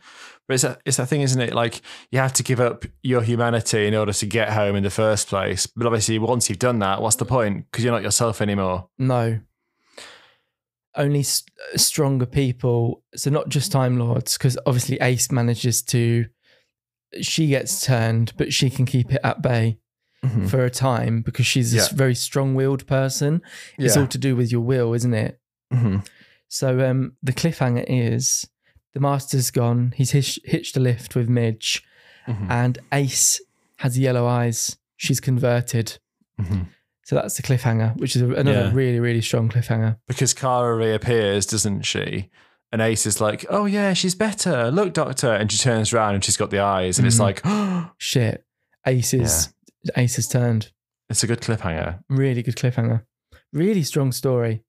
But it's that thing, isn't it? Like, you have to give up your humanity in order to get home in the first place. But obviously, once you've done that, what's the point? Because you're not yourself anymore. No. Only stronger people. So not just Time Lords, because obviously Ace manages to... She gets turned, but she can keep it at bay for a time because she's this very strong-willed person. It's all to do with your will, isn't it? So the cliffhanger is the Master's gone. He's hitched a lift with Midge, and Ace has yellow eyes. She's converted. So that's the cliffhanger, which is another really, really strong cliffhanger. Because Kara reappears, doesn't she? And Ace is like, oh yeah, she's better. Look, Doctor. And she turns around and she's got the eyes. And it's like, oh, shit. Ace has turned. It's a good cliffhanger. Really good cliffhanger. Really strong story.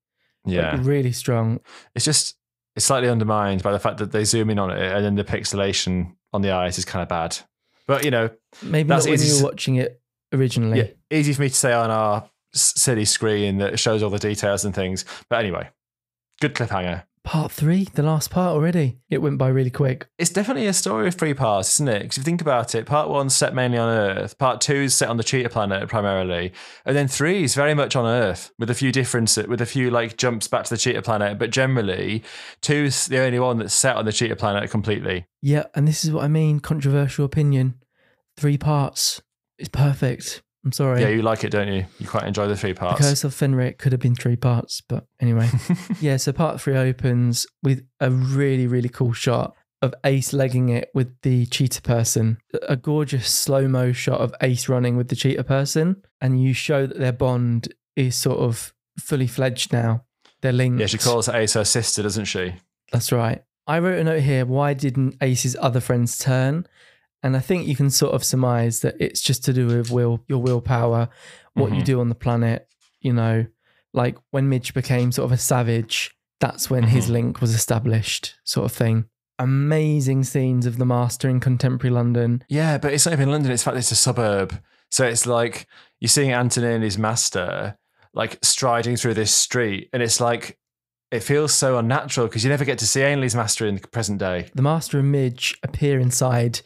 Yeah. Like, really strong. It's slightly undermined by the fact that they zoom in on it and then the pixelation on the eyes is kind of bad. But, you know, maybe that's not when easy you were watching it originally. Yeah, easy for me to say on our silly screen that shows all the details and things. But anyway, good cliffhanger. Part 3, the last part already. It went by really quick. It's definitely a story of 3 parts, isn't it? Because if you think about it, part 1's set mainly on Earth, part 2 is set on the Cheetah planet primarily, and then 3 is very much on Earth with a few like jumps back to the Cheetah planet. But generally, 2's the only one that's set on the Cheetah planet completely. Yeah, and this is what I mean. Controversial opinion. 3 parts. It's perfect. I'm sorry. Yeah, you like it, don't you? You quite enjoy the 3 parts. The Curse of Fenrir could have been 3 parts, but anyway. Yeah, so part 3 opens with a really, really cool shot of Ace legging it with the cheetah person. A gorgeous slow-mo shot of Ace running with the cheetah person, and you show that their bond is sort of fully fledged now. They're linked. Yeah, she calls Ace her sister, doesn't she? That's right. I wrote a note here, why didn't Ace's other friends turn? And I think you can sort of surmise that it's just to do with your willpower, what you do on the planet. You know, like when Midge became sort of a savage, that's when his link was established, sort of thing. Amazing scenes of the Master in contemporary London. Yeah, but it's not even London. It's in fact, it's a suburb. So it's like you're seeing Anthony and his master like striding through this street. And it's like, it feels so unnatural because you never get to see Ainley's master in the present day. The Master and Midge appear inside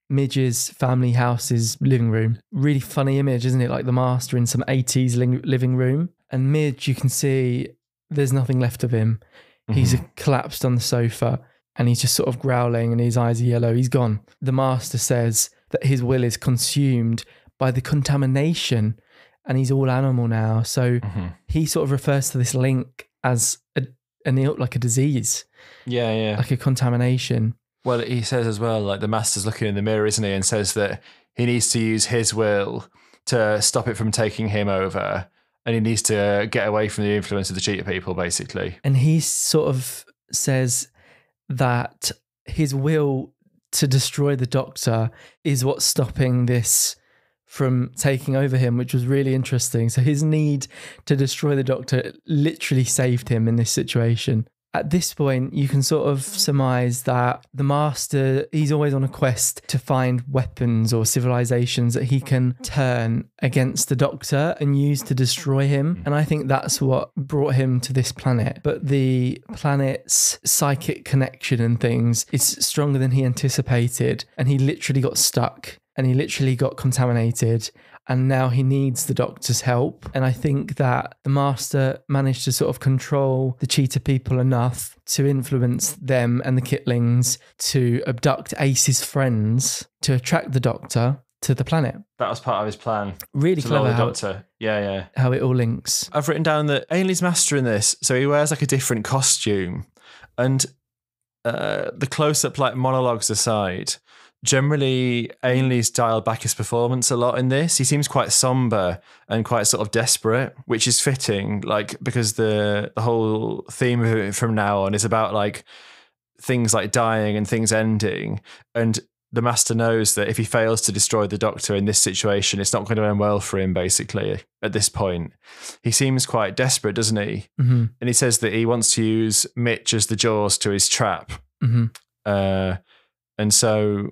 Midge's family house's living room. Really funny image, isn't it? Like the Master in some 80s living room. And Midge, you can see there's nothing left of him. He's collapsed on the sofa and he's just sort of growling and his eyes are yellow. He's gone. The Master says that his will is consumed by the contamination and he's all animal now. So he sort of refers to this link as like a disease. Yeah. Like a contamination. Well, he says as well, like the Master's looking in the mirror, isn't he? And says that he needs to use his will to stop it from taking him over. And he needs to get away from the influence of the Cheetah People, basically. And he sort of says that his will to destroy the Doctor is what's stopping this from taking over him, which was really interesting. So his need to destroy the Doctor literally saved him in this situation. At this point, you can sort of surmise that the Master, he's always on a quest to find weapons or civilizations that he can turn against the Doctor and use to destroy him. And I think that's what brought him to this planet. But the planet's psychic connection and things is stronger than he anticipated. And he literally got stuck and he literally got contaminated. And now he needs the Doctor's help. And I think that the Master managed to sort of control the Cheetah People enough to influence them and the Kitlings to abduct Ace's friends to attract the Doctor to the planet. That was part of his plan. Really clever how, Doctor. Yeah. How it all links. I've written down that Ainley's master in this, so he wears like a different costume. And the close-up like monologues aside, generally, Ainley's dialed back his performance a lot in this. He seems quite somber and quite sort of desperate, which is fitting, like because the whole theme of it from now on is about like things like dying and things ending. And the Master knows that if he fails to destroy the Doctor in this situation, it's not going to end well for him, basically, at this point. He seems quite desperate, doesn't he? Mm-hmm. And he says that he wants to use Mitch as the jaws to his trap. Mm-hmm. And so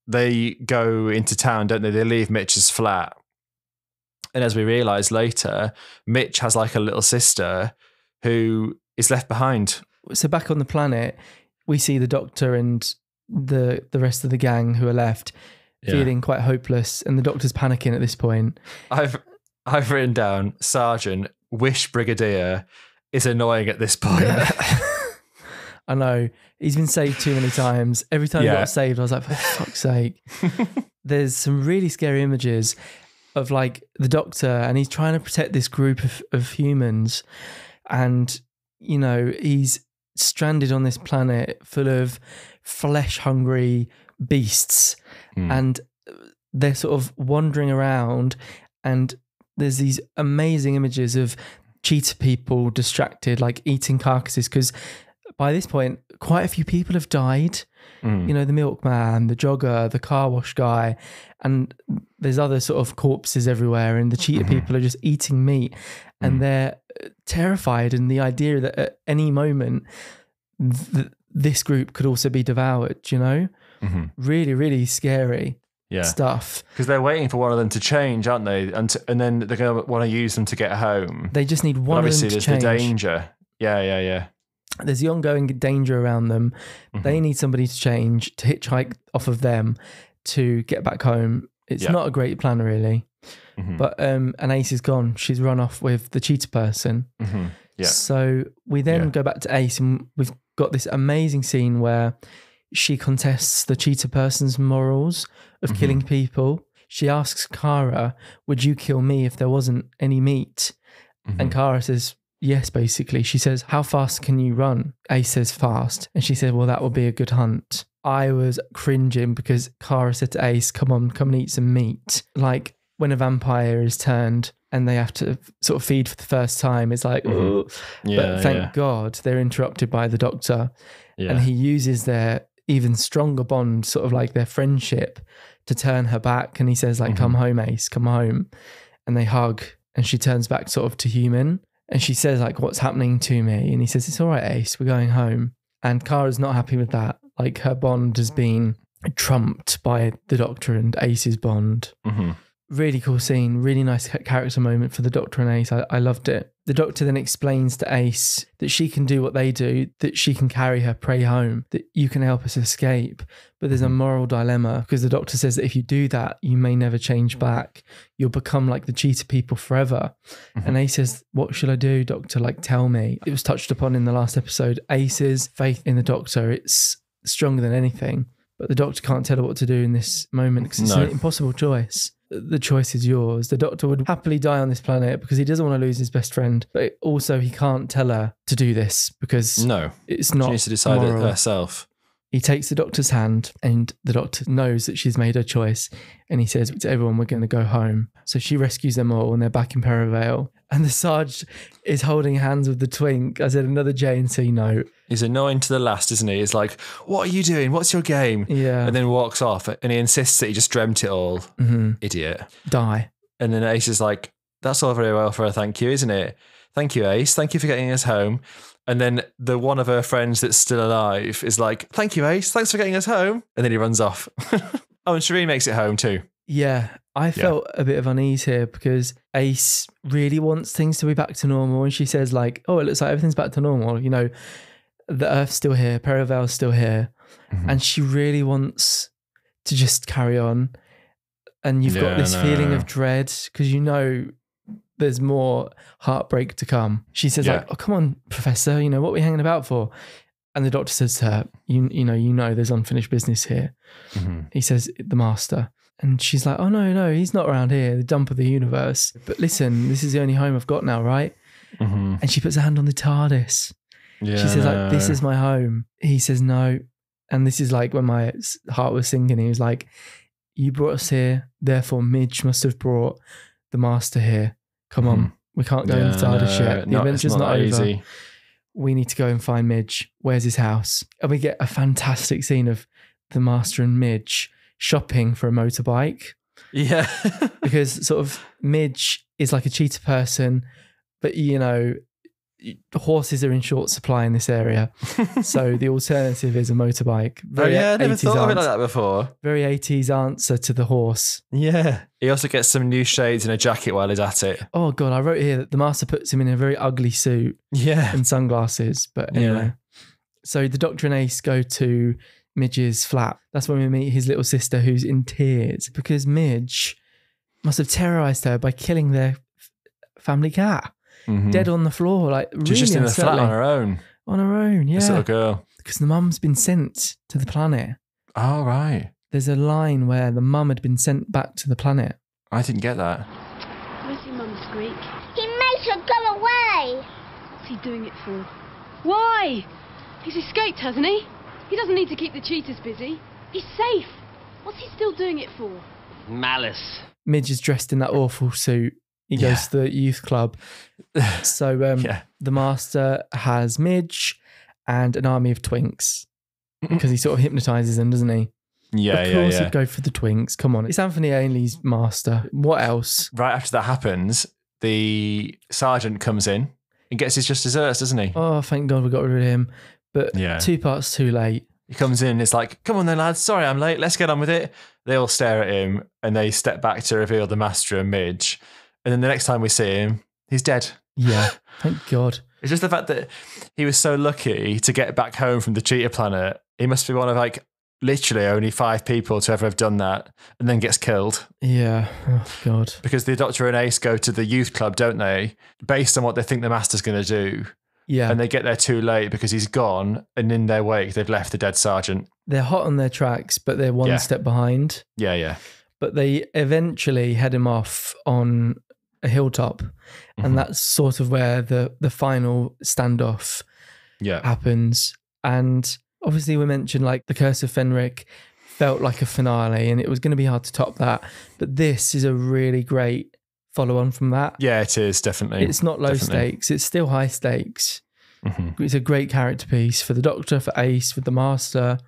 they go into town, don't they? They leave Mitch's flat. And as we realise later, Mitch has like a little sister who is left behind. So back on the planet, we see the Doctor and the rest of the gang who are left feeling quite hopeless, and the Doctor's panicking at this point. I've written down, Sergeant, wish Brigadier is annoying at this point. I know. He's been saved too many times. Every time he got saved, I was like, for fuck's sake. There's some really scary images of like the Doctor, and he's trying to protect this group of humans. And, you know, he's stranded on this planet full of flesh-hungry beasts. And they're sort of wandering around, and there's these amazing images of cheetah people distracted, like eating carcasses, because by this point, quite a few people have died. You know, the milkman, the jogger, the car wash guy, and there's other sort of corpses everywhere, and the cheetah people are just eating meat, and they're terrified, and the idea that at any moment this group could also be devoured, you know? Really, really scary stuff. Because they're waiting for one of them to change, aren't they? And then they're going to want to use them to get home. They just need one of them to change. Obviously, there's the danger. Yeah. There's the ongoing danger around them. They need somebody to change, to hitchhike off of them to get back home. It's not a great plan, really. But and Ace is gone. She's run off with the cheetah person. So we then go back to Ace, and we've got this amazing scene where she contests the cheetah person's morals of killing people. She asks Kara, would you kill me if there wasn't any meat? And Kara says, yes, basically. She says, how fast can you run? Ace says fast. And she said, well, that would be a good hunt. I was cringing because Kara said to Ace, come on, come and eat some meat. Like when a vampire is turned and they have to sort of feed for the first time, it's like, oh. But thank God they're interrupted by the Doctor. And he uses their even stronger bond, sort of like their friendship, to turn her back. And he says like, come home, Ace, come home. And they hug, and she turns back sort of to human. And she says like, what's happening to me? And he says, it's all right, Ace, we're going home. And Kara's not happy with that. Like her bond has been trumped by the Doctor and Ace's bond. Really cool scene, really nice character moment for the Doctor and Ace. I loved it. The Doctor then explains to Ace that she can do what they do, that she can carry her prey home, that you can help us escape. But there's a moral dilemma, because the Doctor says that if you do that, you may never change back. You'll become like the cheetah people forever. And Ace says, what should I do, Doctor? Like, tell me. It was touched upon in the last episode. Ace's faith in the Doctor, it's stronger than anything. But the Doctor can't tell her what to do in this moment, because it's an impossible choice. The choice is yours. The Doctor would happily die on this planet because he doesn't want to lose his best friend, but also he can't tell her to do this because it's not. She needs to decide moral. it herself. He takes the Doctor's hand, and the Doctor knows that she's made her choice, and he says to everyone, we're going to go home. So she rescues them all, and they're back in Perivale. And the Sarge is holding hands with the Twink. I said, another J&C note. He's annoying to the last, isn't he? He's like, what are you doing? What's your game? Yeah. And then walks off, and he insists that he just dreamt it all. Idiot. Die. And then Ace is like, that's all very well for a thank you, isn't it? Thank you, Ace. Thank you for getting us home. And then the one of her friends that's still alive is like, thank you, Ace. Thanks for getting us home. And then he runs off. Oh, and Shireen makes it home too. Yeah, I felt a bit of unease here because Ace really wants things to be back to normal. And she says like, oh, it looks like everything's back to normal. You know, the Earth's still here. Perivale's still here. And she really wants to just carry on. And you've got this feeling of dread because you know there's more heartbreak to come. She says like, oh, come on, Professor, you know, what are we hanging about for? And the Doctor says to her, you know, there's unfinished business here. He says, the Master. And she's like, oh, no, he's not around here, the dump of the universe. But listen, this is the only home I've got now, right? And she puts her hand on the TARDIS. She says like, this is my home. He says no. And this is like when my heart was sinking. He was like, you brought us here, therefore Midge must have brought the Master here. Come on, we can't go in the TARDIS yet. The adventure's not over. Easy. We need to go and find Midge. Where's his house? And we get a fantastic scene of the Master and Midge shopping for a motorbike. Yeah. Because sort of Midge is like a cheetah person, but horses are in short supply in this area. So the alternative is a motorbike. I never thought of it like that before. Very 80s answer to the horse. Yeah. He also gets some new shades and a jacket while he's at it. Oh, God, I wrote here that the Master puts him in a very ugly suit. Yeah. And sunglasses. But anyway. Yeah. So the Doctor and Ace go to Midge's flat. That's when we meet his little sister who's in tears because Midge must have terrorised her by killing their family cat. Mm-hmm. Dead on the floor, like really She's just in the flat on her own. On her own, yeah. This little girl. Because the mum's been sent to the planet. Oh, right. There's a line where the mum had been sent back to the planet. I didn't get that. Where's your mum squeak? He made her go away. What's he doing it for? Why? He's escaped, hasn't he? He doesn't need to keep the cheetahs busy. He's safe. What's he still doing it for? Malice. Midge is dressed in that awful suit. He goes to the youth club. So the Master has Midge and an army of twinks because he sort of hypnotises them, doesn't he? Yeah, Of course he'd go for the twinks. Come on. It's Anthony Ainley's Master. What else? Right after that happens, the sergeant comes in and gets his just desserts, doesn't he? Oh, thank God we got rid of him. But 2 parts too late. He comes in and it's like, come on then, lads. Sorry, I'm late. Let's get on with it. They all stare at him and they step back to reveal the Master and Midge. And then the next time we see him, he's dead. Yeah, thank God. It's just the fact that he was so lucky to get back home from the cheetah planet. He must be one of like literally only 5 people to ever have done that and then gets killed. Yeah, oh God. Because the Doctor and Ace go to the youth club, don't they? Based on what they think the Master's going to do. Yeah. And they get there too late because he's gone and in their wake, they've left the dead sergeant. They're hot on their tracks, but they're one step behind. Yeah, yeah. But they eventually head him off on a hilltop, and that's sort of where the final standoff happens. And obviously we mentioned like the Curse of Fenric felt like a finale and it was going to be hard to top that, but this is a really great follow on from that. Yeah, it is, definitely. It's not low stakes, it's still high stakes. It's a great character piece for the Doctor, for Ace, with the Master.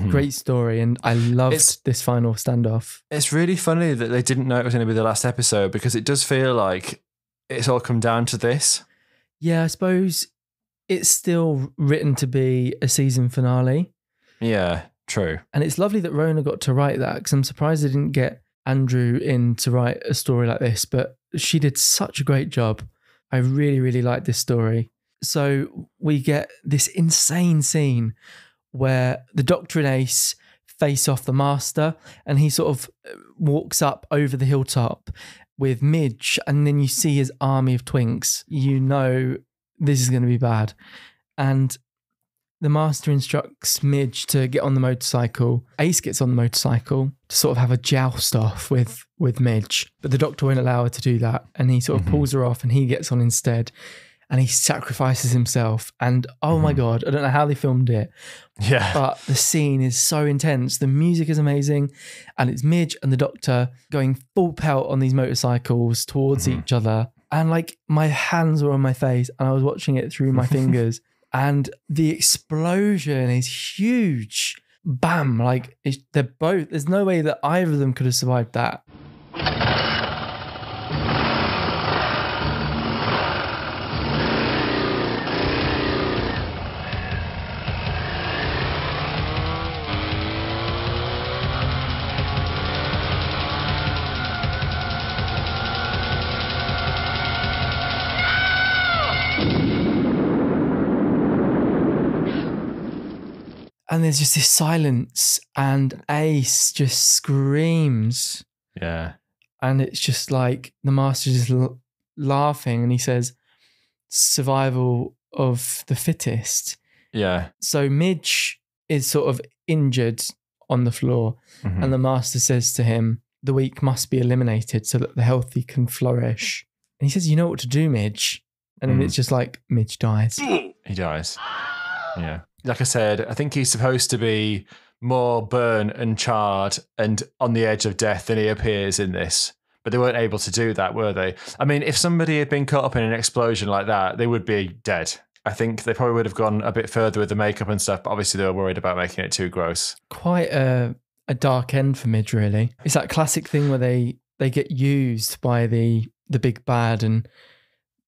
Great story, and I loved this final standoff. It's really funny that they didn't know it was going to be the last episode because it does feel like it's all come down to this. Yeah, I suppose it's still written to be a season finale. Yeah, true. And it's lovely that Rona got to write that because I'm surprised they didn't get Andrew in to write a story like this, but she did such a great job. I really, really liked this story. So we get this insane scene where the Doctor and Ace face off the Master and he sort of walks up over the hilltop with Midge and then you see his army of twinks. You know this is going to be bad. And the Master instructs Midge to get on the motorcycle. Ace gets on the motorcycle to sort of have a joust off with Midge. But the Doctor won't allow her to do that. And he sort of pulls her off and he gets on instead. And he sacrifices himself. And oh my God, I don't know how they filmed it. Yeah. But the scene is so intense. The music is amazing. And it's Midge and the Doctor going full pelt on these motorcycles towards each other. And like my hands were on my face and I was watching it through my fingers. And the explosion is huge. Bam. Like they're both, there's no way that either of them could have survived that. And there's just this silence and Ace just screams. Yeah. And it's just like the Master's just laughing and he says, survival of the fittest. Yeah. So Midge is sort of injured on the floor and the Master says to him, the weak must be eliminated so that the healthy can flourish. And he says, you know what to do, Midge. And then it's just like, Midge dies. He dies. Yeah. Like I said, I think he's supposed to be more burnt and charred and on the edge of death than he appears in this. But they weren't able to do that, were they? I mean, if somebody had been caught up in an explosion like that, they would be dead. I think they probably would have gone a bit further with the makeup and stuff, but obviously they were worried about making it too gross. Quite a dark end for Midge, really. It's that classic thing where they get used by the big bad and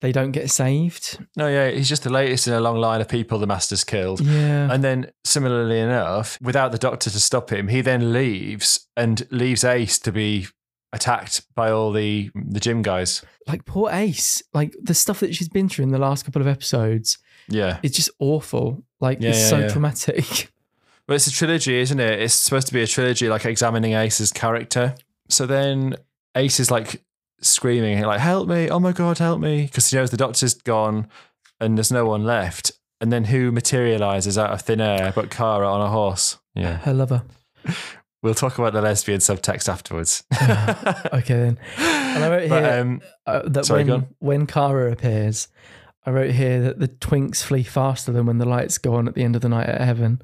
they don't get saved. No, yeah, he's just the latest in a long line of people the Master's killed. Yeah. And then, similarly enough, without the Doctor to stop him, he then leaves Ace to be attacked by all the gym guys. Like, poor Ace. Like, the stuff that she's been through in the last couple of episodes. Yeah. It's just awful. Like, it's so traumatic. Well, it's a trilogy, isn't it? It's supposed to be a trilogy, like examining Ace's character. So then Ace is like screaming, like, help me, oh my God, help me. Because he knows the Doctor's gone and there's no one left. And then who materialises out of thin air but Kara on a horse? Yeah. Her lover. We'll talk about the lesbian subtext afterwards. Okay, then. And I wrote here that when Kara appears, I wrote here that the twinks flee faster than when the lights go on at the end of the night at heaven.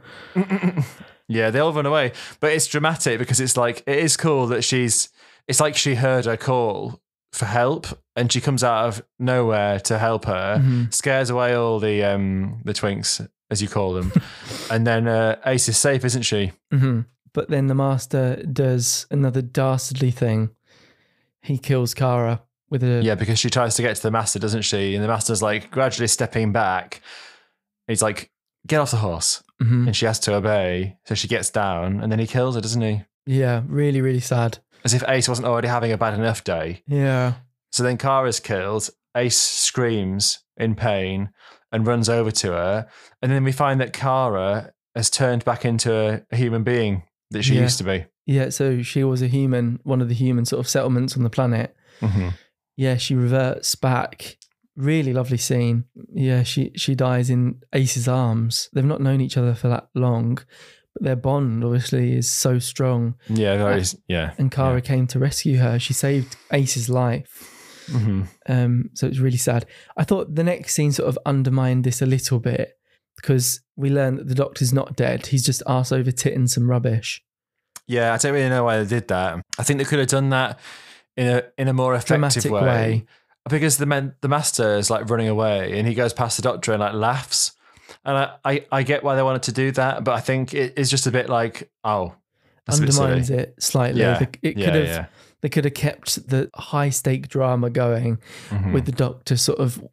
Yeah, they all run away. But it's dramatic because it's like, it is cool that it's like she heard her call for help and she comes out of nowhere to help her, scares away all the twinks, as you call them. And then Ace is safe, isn't she? Mm-hmm. But then the Master does another dastardly thing. He kills Kara with a... Yeah, because she tries to get to the Master, doesn't she? And the Master's like gradually stepping back. He's like, get off the horse. Mm-hmm. And she has to obey. So she gets down and then he kills her, doesn't he? Yeah, really, really sad. As if Ace wasn't already having a bad enough day. Yeah. So then Kara's killed. Ace screams in pain and runs over to her. And then we find that Kara has turned back into a human being that she used to be. Yeah, so she was a human, one of the human sort of settlements on the planet. Mm-hmm. Yeah, she reverts back. Really lovely scene. Yeah, she dies in Ace's arms. They've not known each other for that long, but their bond obviously is so strong. Yeah, And Kara came to rescue her. She saved Ace's life. Mm-hmm. So it's really sad. I thought the next scene sort of undermined this a little bit because we learn that the Doctor's not dead. He's just arse over tit and some rubbish. Yeah, I don't really know why they did that. I think they could have done that in a more effective way. Because the Master is like running away and he goes past the Doctor and like laughs. And I get why they wanted to do that, but I think it is just a bit like, that's undermines it slightly. Yeah. They could have kept the high stake drama going with the Doctor sort of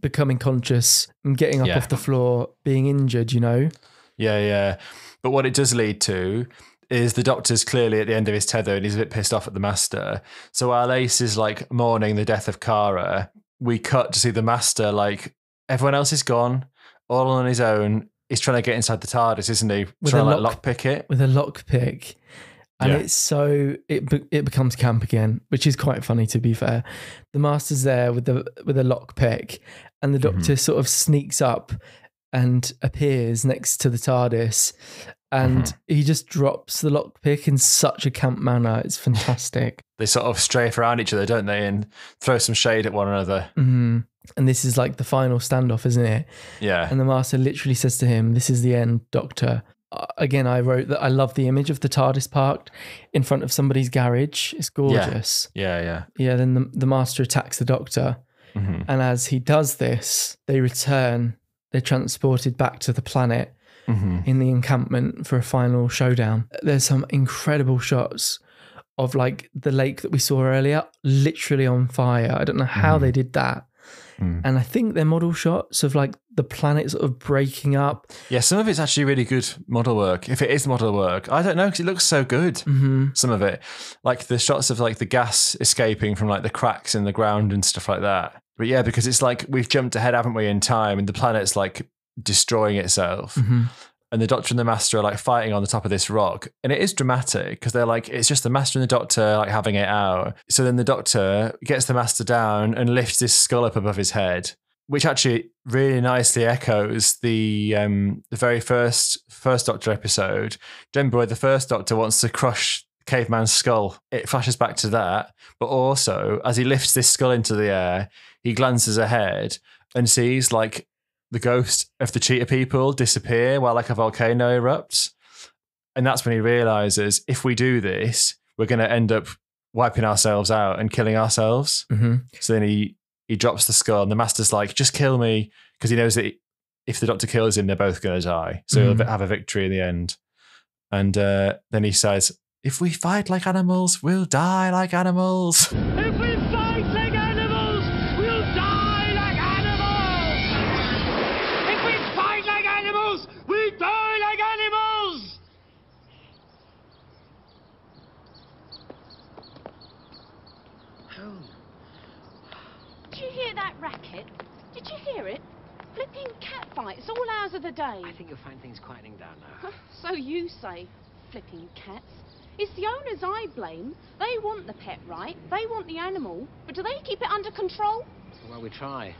becoming conscious and getting up off the floor, being injured, you know? Yeah. But what it does lead to is the Doctor's clearly at the end of his tether and he's a bit pissed off at the Master. So while Ace is like mourning the death of Kara, we cut to see the Master like, everyone else is gone, all on his own. He's trying to get inside the TARDIS, isn't he? Trying to lockpick it. With a lockpick. And it's so, it becomes camp again, which is quite funny to be fair. The Master's there with a lockpick and the Doctor sort of sneaks up and appears next to the TARDIS and he just drops the lockpick in such a camp manner. It's fantastic. They sort of strafe around each other, don't they? And throw some shade at one another. Mm-hmm. And this is like the final standoff, isn't it? Yeah. And the Master literally says to him, "This is the end, Doctor." Again, I wrote that I love the image of the TARDIS parked in front of somebody's garage. It's gorgeous. Yeah. Yeah, then the Master attacks the Doctor. Mm-hmm. And as he does this, they return. They're transported back to the planet in the encampment for a final showdown. There's some incredible shots of like the lake that we saw earlier, literally on fire. I don't know how they did that. And I think they're model shots of like the planet sort of breaking up. Yeah, some of it's actually really good model work. If it is model work, I don't know because it looks so good. Some of it, like the shots of like the gas escaping from like the cracks in the ground and stuff like that. But yeah, because it's like we've jumped ahead, haven't we, in time, and the planet's like destroying itself. And the Doctor and the Master are like fighting on the top of this rock. And it is dramatic because they're like, it's just the Master and the Doctor like having it out. So then the Doctor gets the Master down and lifts his skull up above his head, which actually really nicely echoes the very first Doctor episode. Remember where the first Doctor wants to crush Caveman's skull? It flashes back to that. But also, as he lifts this skull into the air, he glances ahead and sees like the ghost of the Cheetah People disappear while like a volcano erupts. And that's when he realizes if we do this, we're going to end up wiping ourselves out and killing ourselves. So then he drops the skull and the Master's like, just kill me, because he knows that if the Doctor kills him, they're both going to die. So he'll have a victory in the end. And then he says, if we fight like animals, we'll die like animals. If we fight like animals, we'll die like animals! If we fight like animals, we die like animals! Home. Did you hear that racket? Did you hear it? Flipping cat fights all hours of the day. I think you'll find things quieting down now. So you say, flipping cats. It's the owners I blame. They want the pet right, they want the animal, but do they keep it under control? Well, we try.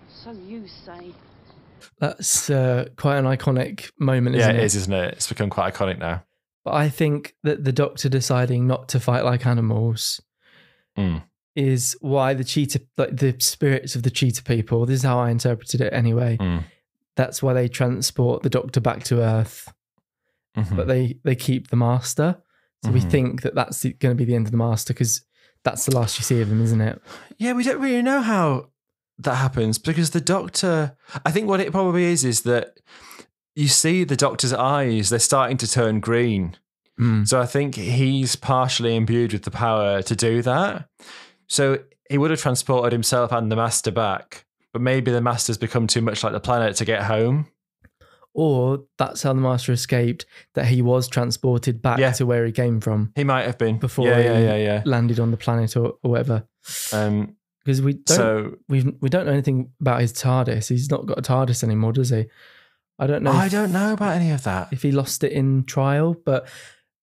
So you say. That's quite an iconic moment, isn't it? Yeah, it is, isn't it? It's become quite iconic now. But I think that the Doctor deciding not to fight like animals is why the cheetah, like the spirits of the cheetah people, this is how I interpreted it anyway. That's why they transport the Doctor back to Earth. But they keep the Master. So we think that that's going to be the end of the Master because that's the last you see of him, isn't it? Yeah, we don't really know how that happens because the Doctor, I think what it probably is that you see the Doctor's eyes, they're starting to turn green. So I think he's partially imbued with the power to do that. So he would have transported himself and the Master back, but maybe the Master's become too much like the planet to get home. Or that's how the Master escaped, that he was transported back to where he came from. He might have been. Before he landed on the planet or whatever. Because we don't know anything about his TARDIS. He's not got a TARDIS anymore, does he? I don't know. I don't know about any of that. If he lost it in Trial, but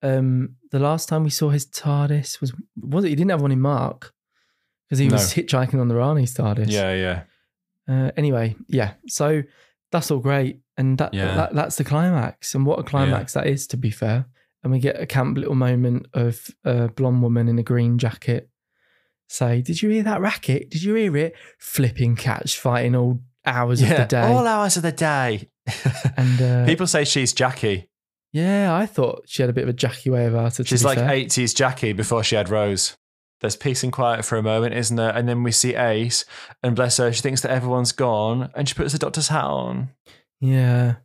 the last time we saw his TARDIS was it? He didn't have one in Mark because he was hitchhiking on the Rani's TARDIS. Yeah. Anyway, so that's all great. And that's the climax. And what a climax that is, to be fair. And we get a camp little moment of a blonde woman in a green jacket say, did you hear that racket? Did you hear it? Flipping cats fighting all hours of the day. All hours of the day. And people say she's Jackie. Yeah, I thought she had a bit of a Jackie way about her. She's like 80s Jackie before she had Rose. There's peace and quiet for a moment, isn't there? And then we see Ace, and bless her, she thinks that everyone's gone, and she puts the Doctor's hat on. Yeah.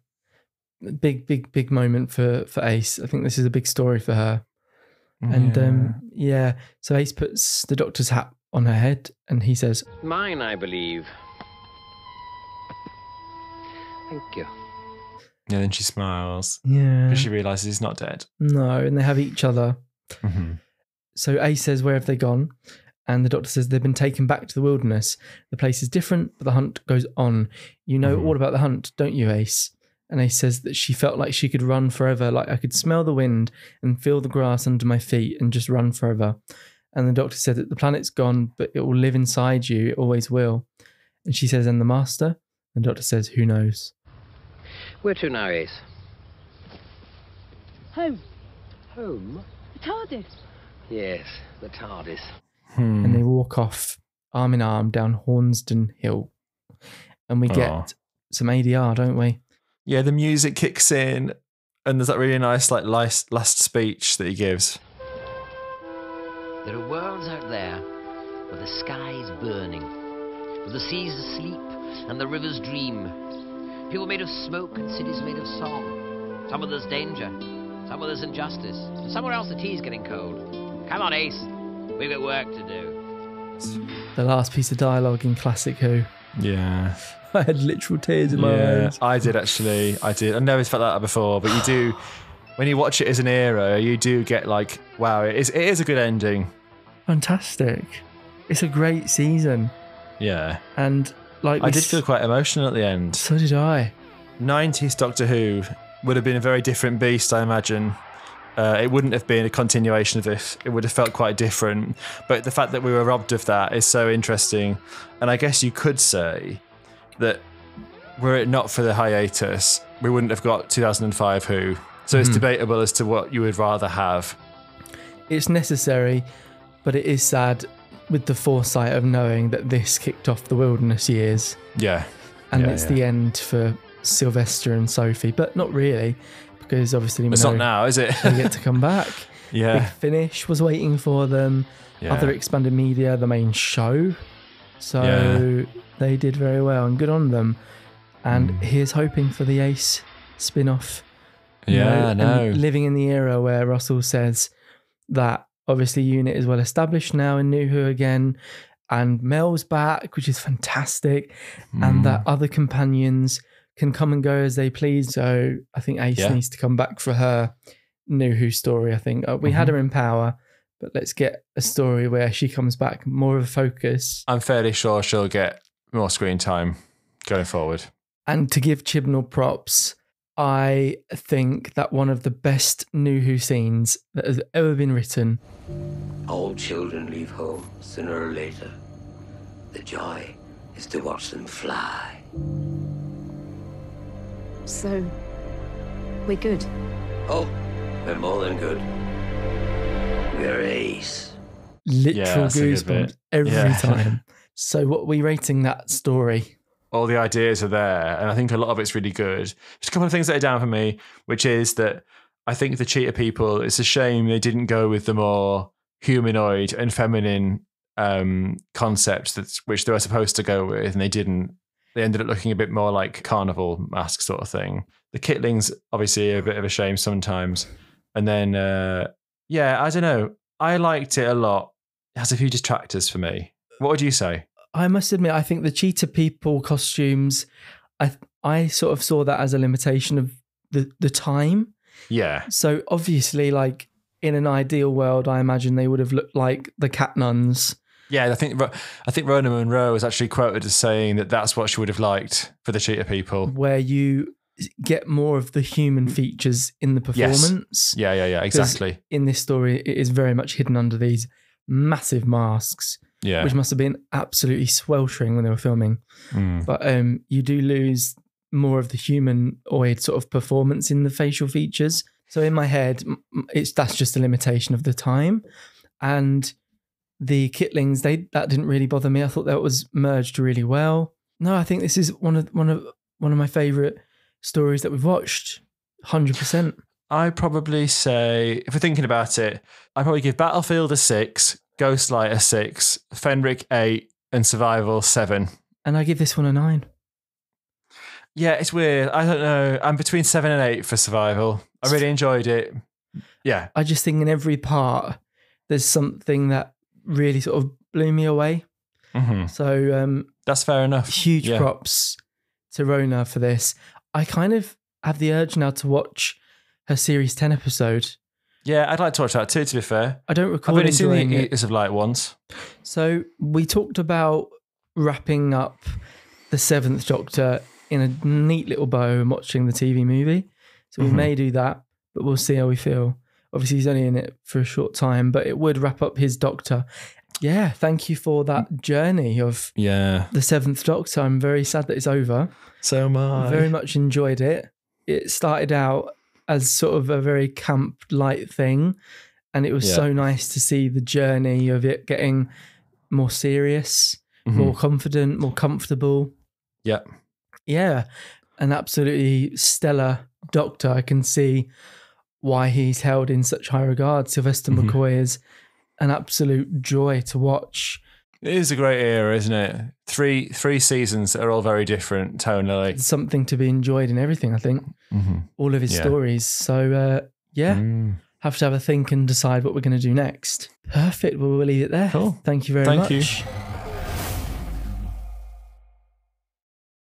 Big moment for Ace. I think this is a big story for her. And so Ace puts the Doctor's hat on her head and he says, Mine, I believe. Thank you. Yeah, then she smiles. Yeah. But she realises he's not dead. No, and they have each other. So Ace says, where have they gone? And the Doctor says, they've been taken back to the wilderness. The place is different, but the hunt goes on. You know all about the hunt, don't you, Ace? And Ace says that she felt like she could run forever, like I could smell the wind and feel the grass under my feet and just run forever. And the Doctor said that the planet's gone, but it will live inside you. It always will. And she says, and the Master? And the Doctor says, who knows? Where to now, Ace? Home. Home? The TARDIS. Yes, the TARDIS. And they walk off arm in arm down Hornsden Hill. And we get some ADR, don't we? Yeah, the music kicks in and there's that really nice last speech that he gives. There are worlds out there where the sky is burning, where the seas asleep and the rivers dream. People made of smoke and cities made of song. Some of there's danger, some of there's injustice, and somewhere else the tea's getting cold. Come on, Ace. We've got work to do. The last piece of dialogue in classic Who. Yeah. I had literal tears in my eyes. I did actually. I did. I've never felt that before, but you do. When you watch it as an era, you do get like, wow, it is a good ending. Fantastic. It's a great season. Yeah. And like I did feel quite emotional at the end. So did I. 90s Doctor Who would have been a very different beast, I imagine. It wouldn't have been a continuation of this. It would have felt quite different. But the fact that we were robbed of that is so interesting. And I guess you could say that were it not for the hiatus, we wouldn't have got 2005 Who. So it's debatable as to what you would rather have. It's necessary, but it is sad with the foresight of knowing that this kicked off the wilderness years. Yeah. And it's the end for Sylvester and Sophie, but not really, because obviously it's not now, is it? They get to come back. Yeah. Big Finish was waiting for them. Yeah. Other expanded media, the main show. So they did very well and good on them. And here's hoping for the Ace spin-off. Yeah, and living in the era where Russell says that obviously Unit is well established now in New Who again, and Mel's back, which is fantastic, and that other companions can come and go as they please. So I think Ace needs to come back for her New Who story. I think we had her in Power, but let's get a story where she comes back, more of a focus. I'm fairly sure she'll get more screen time going forward. And to give Chibnall props, I think that one of the best New Who scenes that has ever been written. All children leave home sooner or later. The joy is to watch them fly. So, we're good. Oh, we're more than good. We're ace. Literal goosebumps every time. So what are we rating that story? All the ideas are there, and I think a lot of it's really good. Just a couple of things that are down for me, which is that I think the Cheetah People, it's a shame they didn't go with the more humanoid and feminine concepts which they were supposed to go with, and they didn't. They ended up looking a bit more like carnival mask sort of thing. The Kitlings, obviously, are a bit of a shame sometimes. And then, I don't know. I liked it a lot. It has a few detractors for me. What would you say? I must admit, I think the Cheetah People costumes, I sort of saw that as a limitation of the time. Yeah. So obviously, like in an ideal world, I imagine they would have looked like the cat nuns. Yeah, I think Rona Munro was actually quoted as saying that that's what she would have liked for the Cheetah People. Where you get more of the human features in the performance. Yes. Yeah, exactly. In this story, it is very much hidden under these massive masks. Yeah. Which must have been absolutely sweltering when they were filming. But you do lose more of the humanoid sort of performance in the facial features. So in my head, that's just a limitation of the time. And the Kitlings, that didn't really bother me. I thought that was merged really well. No, I think this is one of my favourite stories that we've watched. 100%. I'd probably say, if we're thinking about it, I'd probably give Battlefield a 6, Ghostlight a 6, Fenric 8, and Survival 7. And I give this one a 9. Yeah, it's weird. I don't know. I'm between 7 and 8 for Survival. I really enjoyed it. Yeah. I just think in every part, there's something that really sort of blew me away. Mm-hmm. So that's fair enough. Huge props to Rona for this. I kind of have the urge now to watch her Series 10 episode. Yeah, I'd like to watch that too, to be fair. I don't recall I've only seen enjoying the it. Eaters of Light once. So we talked about wrapping up the 7th Doctor in a neat little bow and watching the TV movie. So we may do that, but we'll see how we feel. Obviously, he's only in it for a short time, but it would wrap up his Doctor. Yeah, thank you for that journey of the 7th Doctor. I'm very sad that it's over. So am I. Very much enjoyed it. It started out as sort of a very camp light thing, and it was so nice to see the journey of it getting more serious, more confident, more comfortable. Yeah. Yeah, an absolutely stellar Doctor. I can see why he's held in such high regard. Sylvester McCoy is an absolute joy to watch. It is a great era, isn't it? Three seasons that are all very different tonally. It's something to be enjoyed in everything, I think. All of his stories. So, have to have a think and decide what we're going to do next. Perfect. Well, we'll leave it there. Cool. Thank you very much. Thank you.